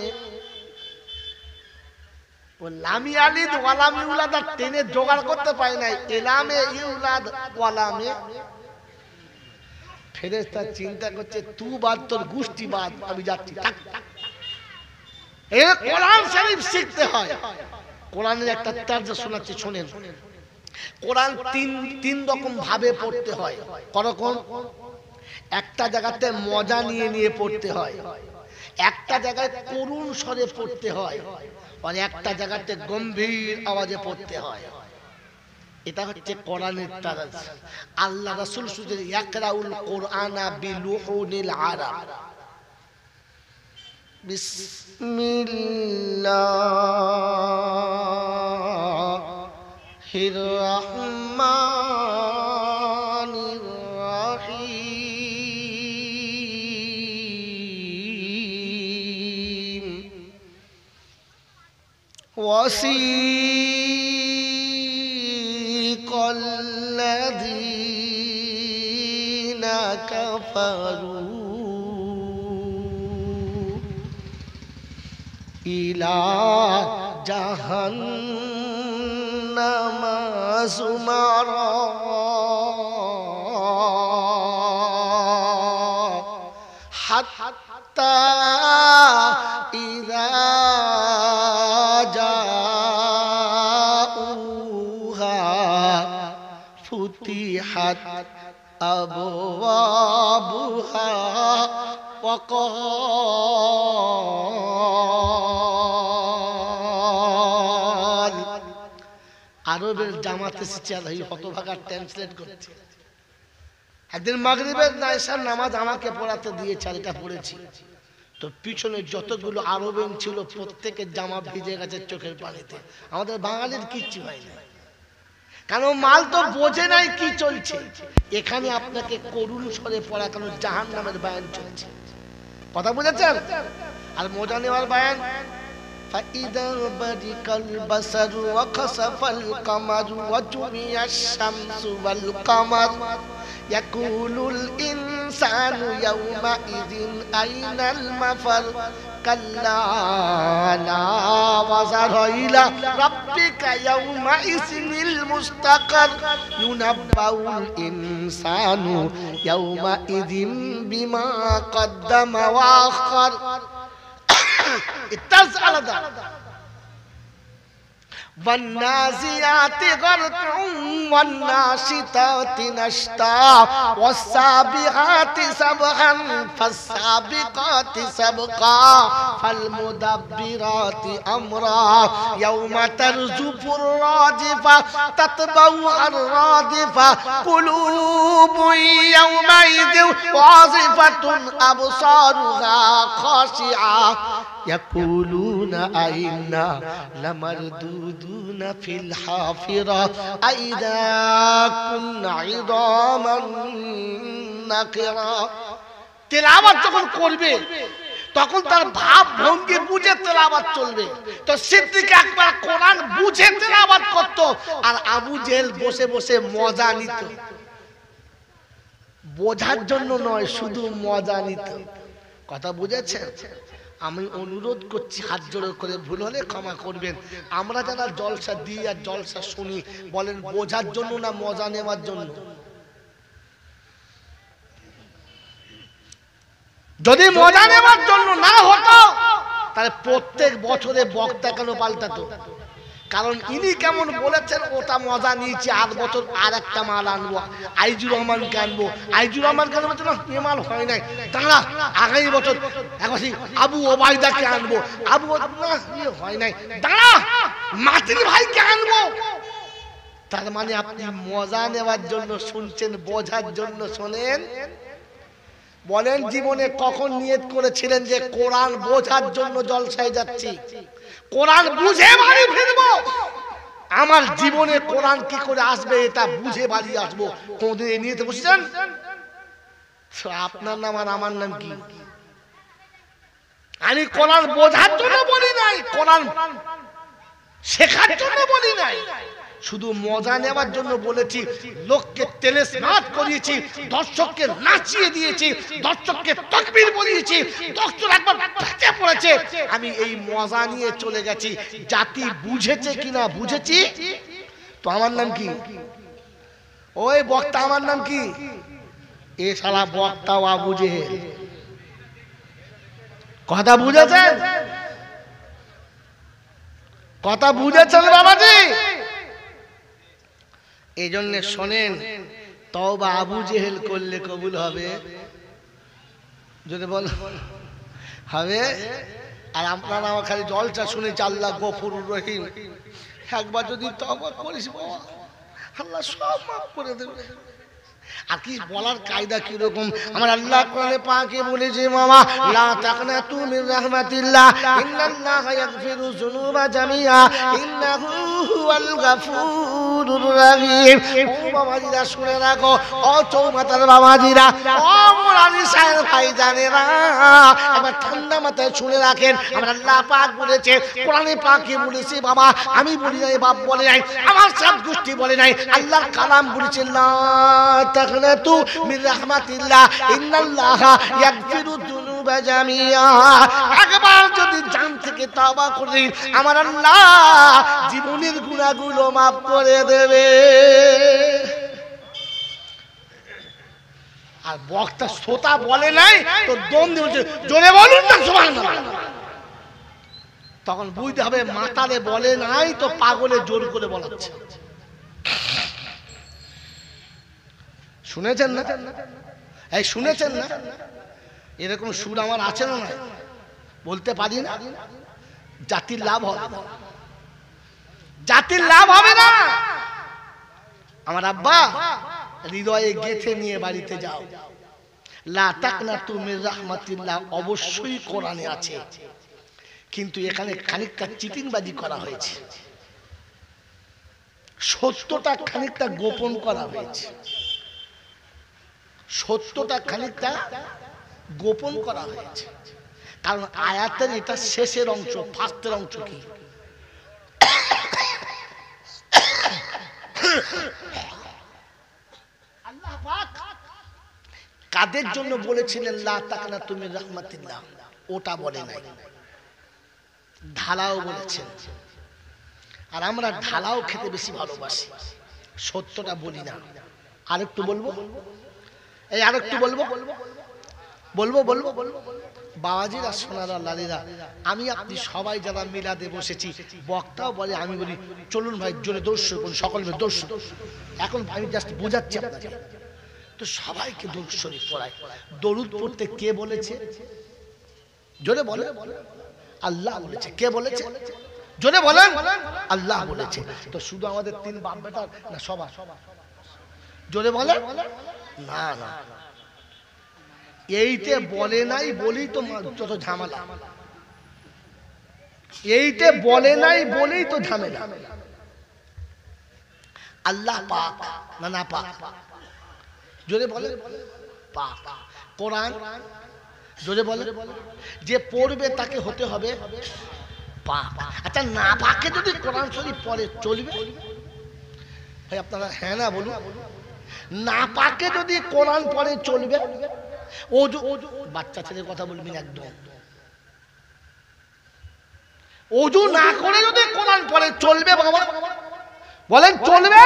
ও লামি আলিদ ওয়ালাম ইউলাদ টেনে জোগাড় করতে পারে না, এলামে ইউলাদ ওয়ালামে। ফেরেশতা চিন্তা করছে, তুই বাদ, তোর গোষ্ঠী বাদ, আমি যাচ্ছি। এই কোরআন শরীফ শিখতে হয়। কোরআনের একটা তার্জমা শোনাচ্ছি, শোনেন। কোরআন তিন রকম ভাবে পড়তে হয়। করকম? একটা জায়গাতে মজা নিয়ে পড়তে হয়, একটা জায়গায় করুণ স্বরে পড়তে হয়, আর একটা জায়গাতে গম্ভীর আওয়াজে পড়তে হয়। এটা হচ্ছে কোরআনের তারাজ। আল্লাহ রাসূল শুধু ইয়াকরাউল কোরআনা বিলুহুনিল আরাব। বিসমিল্লাহ وسيق الذين كفروا إلى جهنم زمرا حتى إذا جاءوها فتحت أبوابها وقال আরবের জামাত এসেছে আর এই হতভাগা ট্রান্সলেট করছে। একদিন মাগরিবের নাইশার নামাজ আমাকে পড়াতে দিয়েছে আর এটা পড়েছি, তো পিছনে যতগুলো আরবেন ছিল প্রত্যেকের জামা ভিজে গেছে চোখের পানিতে। আমাদের বাঙালির কিচ্ছু হয় না, কারণ মাল তো বোঝে নাই কি চলছে। এখানে আপনাকে করুণ স্বরে পড়া, কারণ জাহান্নামের বায়ান চলছে, কথা বুঝেছেন? আর মজা নেওয়ার বায়ান, فإذا برق البصر وخسف القمر وجمع الشمس والقمر يقول الإنسان يومئذ أين المفر كلا لا وزر إلى ربك يومئذ المستقر ينبأ الإنسان يومئذ بما قدم وأخر। الطرز আলাদা। والنازعات غرقا والناشطات نشطا والسابحات سبحا فالسابقات سبقا فالمدبرات أمرا يوم ترجف الراجفة تتبعها الرادفة قلوب يومئذ واجفة أبصارها خاشعة يقولون أئنا لمردودون في الحافرة أئذا كنا عظاما نخرة। তেলাওয়াত যখন করবে তখন তার ভাব ভঙ্গি বুঝে তেলাওয়াত চলবে। তো সিদ্দিক আকবর কোরআন বুঝে তেলাওয়াত করত, আর আবু জেহেল বসে বসে মজা নিত। বোঝার জন্য নয়, শুধু মজা নিত। কথা বুঝেছেন? আমি অনুরোধ করছি হাত জোড় করে, ভুল হলে ক্ষমা করবেন। আমরা যারা জলসা দিই আর জলসা শুনি, বলেন বোঝার জন্য না মজা নেওয়ার জন্য? যদি মজা নেওয়ার জন্য না হতো তাহলে প্রত্যেক বছরে বক্তা কেন পাল্টাতো? কারণ ইনি কেমন বলেছেন ওটা মজা নিয়েছি, 8 বছর আর একটা মাল আনবো, আইজুর রহমানকে আনবো। আইজুর রহমানকে আনবো না, এ মাল হয় নাই, দাঁড়া আগামী বছর এখন আবু ওবায়দাকে আনবো, আবু হয় নাই, দাঁড়া মাতির ভাইকে আনবো। তার মানে আপনি মজা নেওয়ার জন্য শুনছেন, বোঝার জন্য শোনেন? বলেন জীবনে কখন নিয়ত করেছিলেন যে কোরআন বোঝার জন্য জলসায় যাচ্ছি, কোরআন বুঝে বাড়ি ফিরবো? আমার জীবনে কোরআন কি করে আসবে এটা বুঝে বাড়ি আসবো, কোনদিন এই নিয়তে বসেছেন? আপনার নাম আর আমার নাম কি? আমি কোরআন বোঝার জন্য বলি নাই, কোরআন শেখার জন্য বলি নাই, শুধু মজা নেওয়ার জন্য বলেছি। লোককে তেলেস্মাত করিয়েছি, দর্শককে নাচিয়ে দিয়েছি, দর্শককে তাকবীর বলিয়েছি, দর্শক একবার ফেটে পড়েছে। আমি এই মজা নিয়ে চলে গেছি। জাতি বুঝেছে কিনা বুঝেছি। তো আমার নাম কি? ওই বক্তা আমার নাম কি? এ শালা বক্তাও আবু জেহেল। কথা বুঝেছেন? কথা বুঝেছেন বাবাজি? এই জন্য শোনেন, তওবা আবু জেহেল করলে কবুল হবে? যদি বল হবে। আর আপনারা আমার খালি জলটা শুনেছি আল্লাহ গফুরুর রহিম, একবার যদি তওবা করিস বাবা, আল্লাহ সব মাফ করে দেবে। আর কি বলার কায়দা কি রকম? আমার আল্লাহ কোরআনে পাকে বলেছে, মামা লা তাকনাতু মির রাহমাতিল্লাহ ইন্নাল্লাহা ইয়াগফিরু যুনুবা জামিআ ইন্নাহু হুয়াল গাফুর গফুরুর রহিম। ও বাবাজিরা শুনে রাখো, ও চৌমাতার বাবাজিরা, ও মুরানি সাহেব ভাই জানেরা, এবার ঠান্ডা মাথায় শুনে রাখেন। আমরা আল্লাহ পাক বলেছে, কোরআনে পাকে বলেছে, বাবা আমি বলি নাই, বাপ বলে নাই, আমার সাত গোষ্ঠী বলে নাই, আল্লাহর কালাম বলেছে, লা তাকনাতু মির রাহমাতিল্লাহ ইন্নাল্লাহা ইয়াগফিরু যুনুবা জামিয়া। একবার যদি জান থেকে তওবা করি, আমার আল্লাহ জীবনের গুনাহগুলো মাফ করে দেবে। আর বক্তা শ্রোতা বলে নাই তো দম দিয়ে জোরে বলুন না সুবহানাল্লাহ। তখন বুঝতে হবে মাতালে বলে নাই তো পাগলে জোর করে বলাচ্ছে। শুনেছেন না? এই শুনেছেন না? এরকম সুর আমার আছে না? বলতে পারি না, জাতির লাভ হবে, জাতির লাভ হবে না। আমার আব্বা হৃদয়ে গেঁথে নিয়ে বাড়িতে যাও, লা তাকনাতু মির রাহমাতিল্লাহ অবশ্যই কোরআনে আছে, কিন্তু এখানে খানিকটা চিটিংবাজি করা হয়েছে, সত্যটা খানিকটা গোপন করা হয়েছে, সত্যটা খানিকটা গোপন করা হয়েছে। কারণ আয়াতের এটা শেষের অংশ, ফার্স্টের অংশ কি? আল্লাহ পাক কাদের জন্য বলেছিলেন লা তাকনাতু মির রাহমাতিল্লাহ, ওটা বলে নাই, ঢালাও বলেছেন। আর আমরা ঢালাও খেতে বেশি ভালোবাসি, সত্যটা বলি না। আরেকটু বলবো, এই আরেকটু বলবো বলবো বলবো বাবাজিরা, সোনারা, লালিরা, আমি আপনি সবাই যারা মিলাদে বসেছি, বক্তাও বলে, আমি বলি চলুন ভাই জোরে দর্শ করুন, সকল মিলে দর্শ। এখন আমি জাস্ট বোঝাচ্ছি আপনাকে, তো সবাইকে দরুদ শরীফ পড়ায়। দরুদ পড়তে কে বলেছে? জোরে বলে, আল্লাহ বলেছে। কে বলেছে? জোরে বলেন, আল্লাহ বলেছে। তো শুধু আমাদের তিন বাপ বেটা না, সবার? জোরে বলে না, না, এইতে বলে নাই বলেই তো যত ঝামেলা, এইতে বলে নাই বলেই তো ঝামেলা। আল্লাহ পাক না, না পাক? জোরে বলে পাক। কোরআন জোরে বলে, যে পড়বে তাকে হতে হবে পাক। আচ্ছা না পাকে যদি কোরআন শরীফ পড়ে চলবে? ভাই আপনারা হ্যাঁ না বলুন। না পাকে যদি কোরআন পড়ে চলবে? ওযু, বাচ্চা ছেলের কথা বলবেন একদম। ওযু না করে যদি কোরআন পড়ে চলবে বাবা? বলেন চলবে?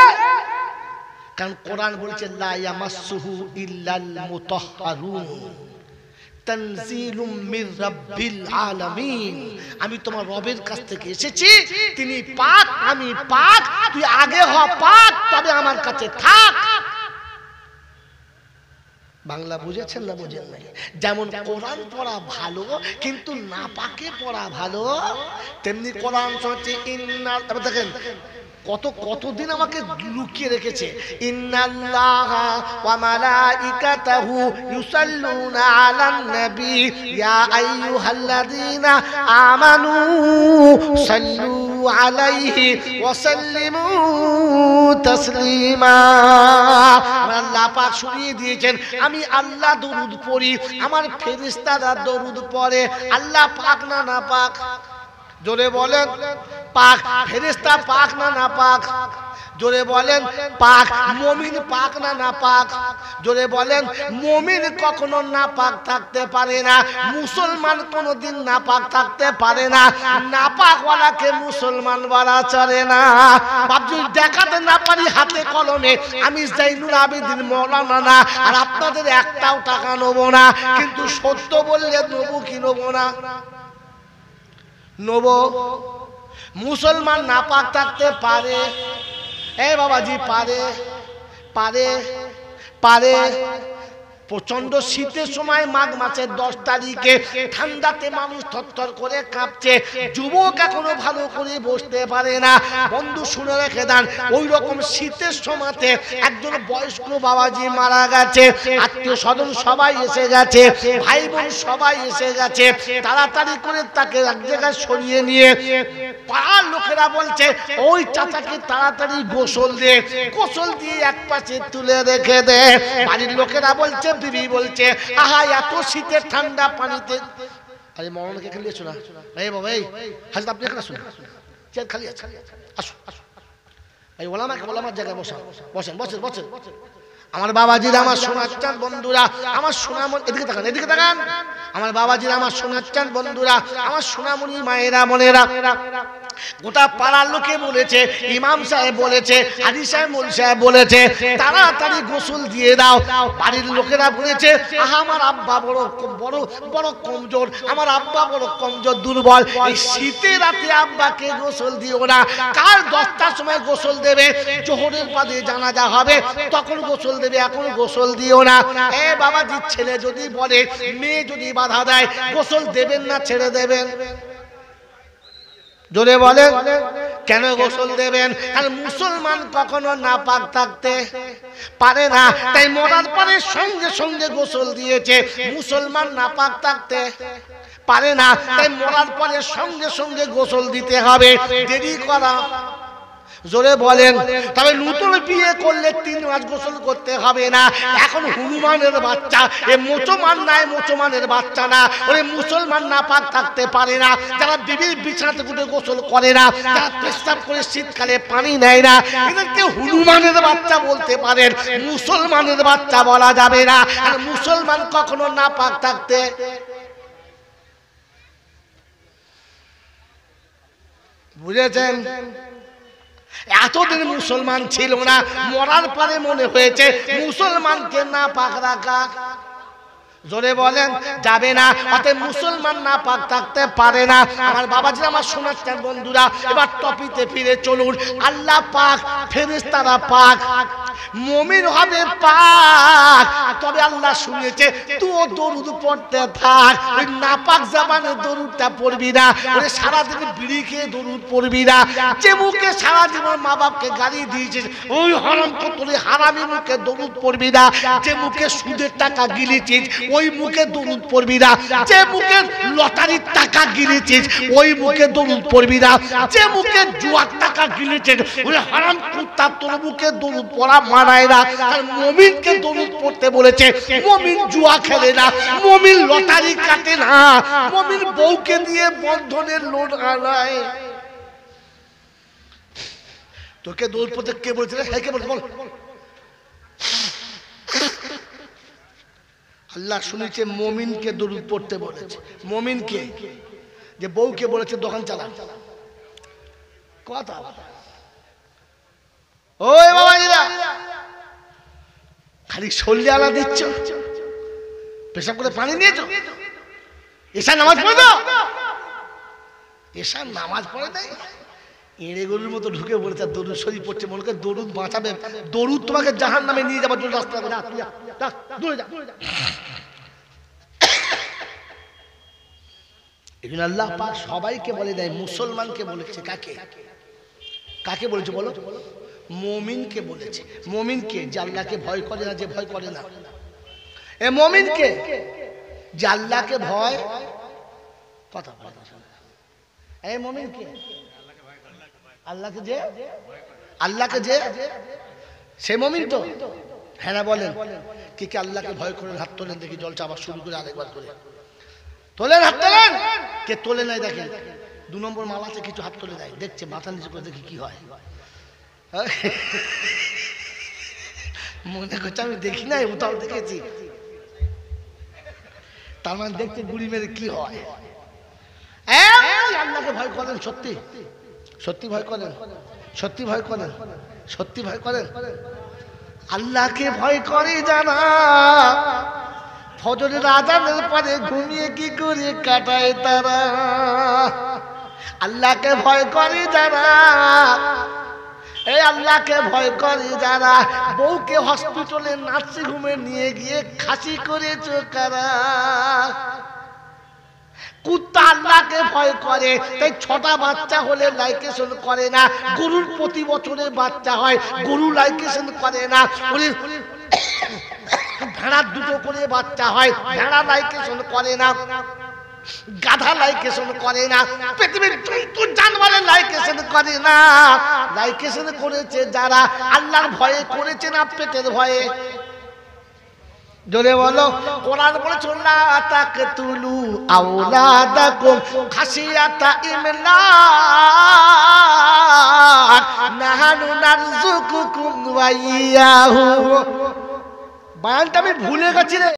কারণ কোরআন বলছে লা ইয়ামাসসুহু ইল্লাল মুতাহহারুন তানজিলুম মির রাব্বিল আলামিন। আমি তোমার রবের কাছ থেকে এসেছি, তিনি পাক, আমি পাক, তুই আগে হ পাক, তবে আমার কাছে থাক। বাংলা বুঝেছেন না বুঝেন নাই? যেমন কোরআন পড়া ভালো কিন্তু না পাকে পড়া ভালো, তেমনি কোরআন হচ্ছে ইন্নাল। দেখেন কতদিন আমাকে লুকিয়ে রেখেছে। ইন্নাল্লাহা ওয়া মালাইকাতাহু ইউসাল্লুনা আলান নবী ইয়া আইয়ুহাল্লাযীনা আমানু সাল্লু আলাইহি ওয়া সাল্লিমু তাসলিমা। আল্লাহ পাক শুনিয়ে দিয়েছেন, আমি আল্লাহ দরুদ পড়ি, আমার ফেরেশতারা দরুদ পড়ে। আল্লাহ পাক না না পাক? জোরে বলেন পাক। ফেরেশতা পাক না না পাক? জোরে বলেন পাক। মুমিন পাক না না পাক? জোরে বলেন মুমিন কখনো না পাক থাকতে পারে না, মুসলমান কোনোদিন না পাক থাকতে পারে না। না পাক ওয়ালাকে মুসলমান বলা চলে না। বাপজি দেখাতে না পারি হাতে কলমে আমি জাইনুল আবেদিন মাওলানা না, আর আপনাদের একটাও টাকা নেব না, কিন্তু সত্য বললে নেব কি নেব না? নেব। মুসলমান নাপাক থাকতে পারে? এ বাবাজি পারে, পারে, পারে। প্রচন্ড শীতের সময় মাঘ মাসের 10 তারিখে ঠান্ডাতে মানুষ থরথর করে কাঁপছে, যুবক এখনো ভালো করে বসতে পারে না। বন্ধু শুনে রেখে দেন, ওই রকম শীতের সময়তে একজন বয়স্ক বাবাজি মারা গেছে, আত্মীয় স্বজন সবাই এসে গেছে, ভাই বোন সবাই এসে গেছে। তাড়াতাড়ি করে তাকে এক জায়গায় সরিয়ে নিয়ে পাড়ার লোকেরা বলছে ওই চাচাকে তাড়াতাড়ি গোসল দে, গোসল দিয়ে এক পাশে তুলে রেখে দে। বাড়ির লোকেরা বলছে, বিবি বলছে, আহা এত শীতের ঠান্ডা পানিতে। আরে মরণকে খেলিয়েছো না এই বাবা, এই হাজরা আপনি এখানে আসুন, চেয়ার খালি আছে, আসুন আসুন। এই ওলামার জায়গায় বসেন বসেন বসেন বসেন। আমার বাবাজিরা, আমার শোনাচ্ছেন বন্ধুরা, আমার সোনামণি, এদিকে তাকান এদিকে তাকান। আমার বাবাজিরা, আমার শোনাচ্ছেন বন্ধুরা, আমার সোনামণি মায়েরা বোনেরা, গোটা পাড়ার লোকে বলেছে, ইমাম সাহেব বলেছে, হাজি সাহেব, মুল সাহেব বলেছে, তাড়াতাড়ি গোসল দিয়ে দাও। বাড়ির লোকেরা বলেছে, আহা আমার আব্বা বড় বড় বড় কমজোর, আমার আব্বা বড় কমজোর দুর্বল, এই শীতের রাতে আব্বাকে গোসল দিও না। কাল 10টার সময় গোসল দেবে, জোহরের বাদে জানাজা হবে, তখন গোসল দেবে, এখন গোসল দিও না। এ বাবাজির ছেলে যদি বলে, মেয়ে যদি বাধা দেয়, গোসল দেবেন না ছেড়ে দেবেন? জোরে বলেন, কেন গোসল দেবেন? আর মুসলমান কখনো নাপাক থাকতে পারে না, তাই মরার পরে সঙ্গে সঙ্গে গোসল দিয়েছে। মুসলমান নাপাক থাকতে পারে না, তাই মরার পরে সঙ্গে সঙ্গে গোসল দিতে হবে, দেরি করা। জোরে বলেন। তবে নতুন বিয়ে করলে 3 মাস গোসল করতে হবে না। এখন হনুমানের বাচ্চা, এ মুসলমান নাই, মুসলমানের বাচ্চা না, ওরে মুসলমান নাপাক থাকতে পারে না। যারা বিবির বিছানাতে উঠে গোসল করে না, যারা পেশাব করে শীতকালে পানি নেয় না, এদেরকে হনুমানের বাচ্চা বলতে পারেন, মুসলমানের বাচ্চা বলা যাবে না। আর মুসলমান কখনো নাপাক থাকতে, বুঝেছেন? এতদিন মুসলমান ছিল না, মরার পরে মনে হয়েছে মুসলমানকে নাপাক রাখা। জোরে বলেন, যাবে না। অতএব মুসলমান নাপাক থাকতে পারে না। আমার বাবাজিরা, আমার শোনাচ্ছেন বন্ধুরা, এবার টপিতে ফিরে চলুন। আল্লাহ পাক, ফেরেশতারা পাক, মুমিন হবে পাক। তবে আল্লাহ শুনেছে তুই দরুদ পড়তে থাক, ওই নাপাক জবানে দরুদটা পড়বি না, ওরে সারা দিন বিড়ি খেয়ে দরুদ পড়বি না। যে মুখে সারা জীবন মা বাপকে গালি দিয়েছিস, ওই হারাম কতরি হারামি মুখে দরুদ পড়বি না। যে মুখে সুদের টাকা গিলেছিস, ওই মুখে দরুদ পড়বি না। যে মুখে লটারির টাকা গিলেছিস, ওই মুখে দরুদ পড়বি না। যে মুখে জুয়ার টাকা গিলেছিস, ওই হারাম কুত্তা, তোর মুখে দরুদ পড়া মানায় না। আর মুমিনকে দরুদ পড়তে বলেছে। মুমিন জুয়া খেলে না, মুমিন লটারি কাটে না, মুমিন বউকে দিয়ে বন্ধনের লোন আনায়। তোকে দরুদ পড়তে কে বলেছে? হ্যাঁ, কে বলছে বল? আল্লাহ শুনেছে মুমিনকে দরুদ পড়তে বলেছে। মুমিনকে, যে বউকে বলেছে দোকান চালা। কথা ওই বাবাজিরা, খালি সল্লি আলা দিচ্ছ, পেশাব করে পানি নিয়েছ, এশার নামাজ পড়ে দাও, এশার নামাজ পড়ে দেয়, এড়ে গরুর মতো ঢুকে পড়েছে, দরুদ শরীফ পড়ছে, মনে করে দরুদ বাঁচাবে, দরুদ তোমাকে জাহান্নামে নিয়ে যাবার জন্য রাস্তা করে। দূরে যা। এজন্য আল্লাহ পাক সবাইকে বলে দেয়, মুসলমানকে বলেছে। কাকে কাকে বলেছে বলো? মুমিনকে বলেছে। মুমিনকে, যে আল্লাহকে ভয় করে না, যে ভয় করে না। এ মুমিনকে, যে আল্লাহকে ভয়, কথা বলে। এই মুমিনকে, আল্লাহকে যে, আল্লাহকে যে, সে মুমিন তো। হ্যাঁ না বলেন? কে কে আল্লাহকে ভয় করেন? হাত তোলেন দেখি। জলসা আবার শুরু করে আরেকবার করে তোলেন, হাত তোলেন। কে তোলে নাই দেখেন? 2 নম্বর মালাতে কিছু হাত তোলে দেয়, দেখছে, মাথা নিচু করে দেখি কি হয়। মনে করছে আমি দেখি নাই, ওটাও দেখেছি। তার মানে দেখতে গুড়ি মেরে কি হয়। আল্লাহকে ভয় করেন? সত্যি সত্যি ভয় করেন? সত্যি ভয় করেন? সত্যি ভয় করেন? আল্লাহকে ভয় করে যারা, ফজরের আযানের পরে ঘুমিয়ে কি করে কাটায় তারা। আল্লাহকে ভয় করে যারা, এই আল্লাহকে ভয় করে যারা, বউকে হসপিটালে নার্সিং হোমে নিয়ে গিয়ে খাসি করেছো কারা? কুত্তা আল্লাহকে ভয় করে, তাই 6টা বাচ্চা হলে লাইকেশন করে না। গরুর প্রতি বছরে বাচ্চা হয়, গরু লাইকেশন করে না। ভেড়ার 2টো করে বাচ্চা হয়, ভেড়া লাইকেশন করে না। গাধা লাইকেশন করে না। পৃথিবীর জন্তু জানোয়ারের লাইকেশন করে না। লাইকেশন করেছে যারা আল্লাহর ভয়ে করেছে না পেটের ভয়ে? জোরে বলো। কোরআন বলেছে লা তাকতুলু আওলাদাকুম খাশিয়াতা ইমলাক নাহানু নারযুকুকুম ওয়া ইয়াহু। বায়ানটা আমি ভুলে গেছি রে।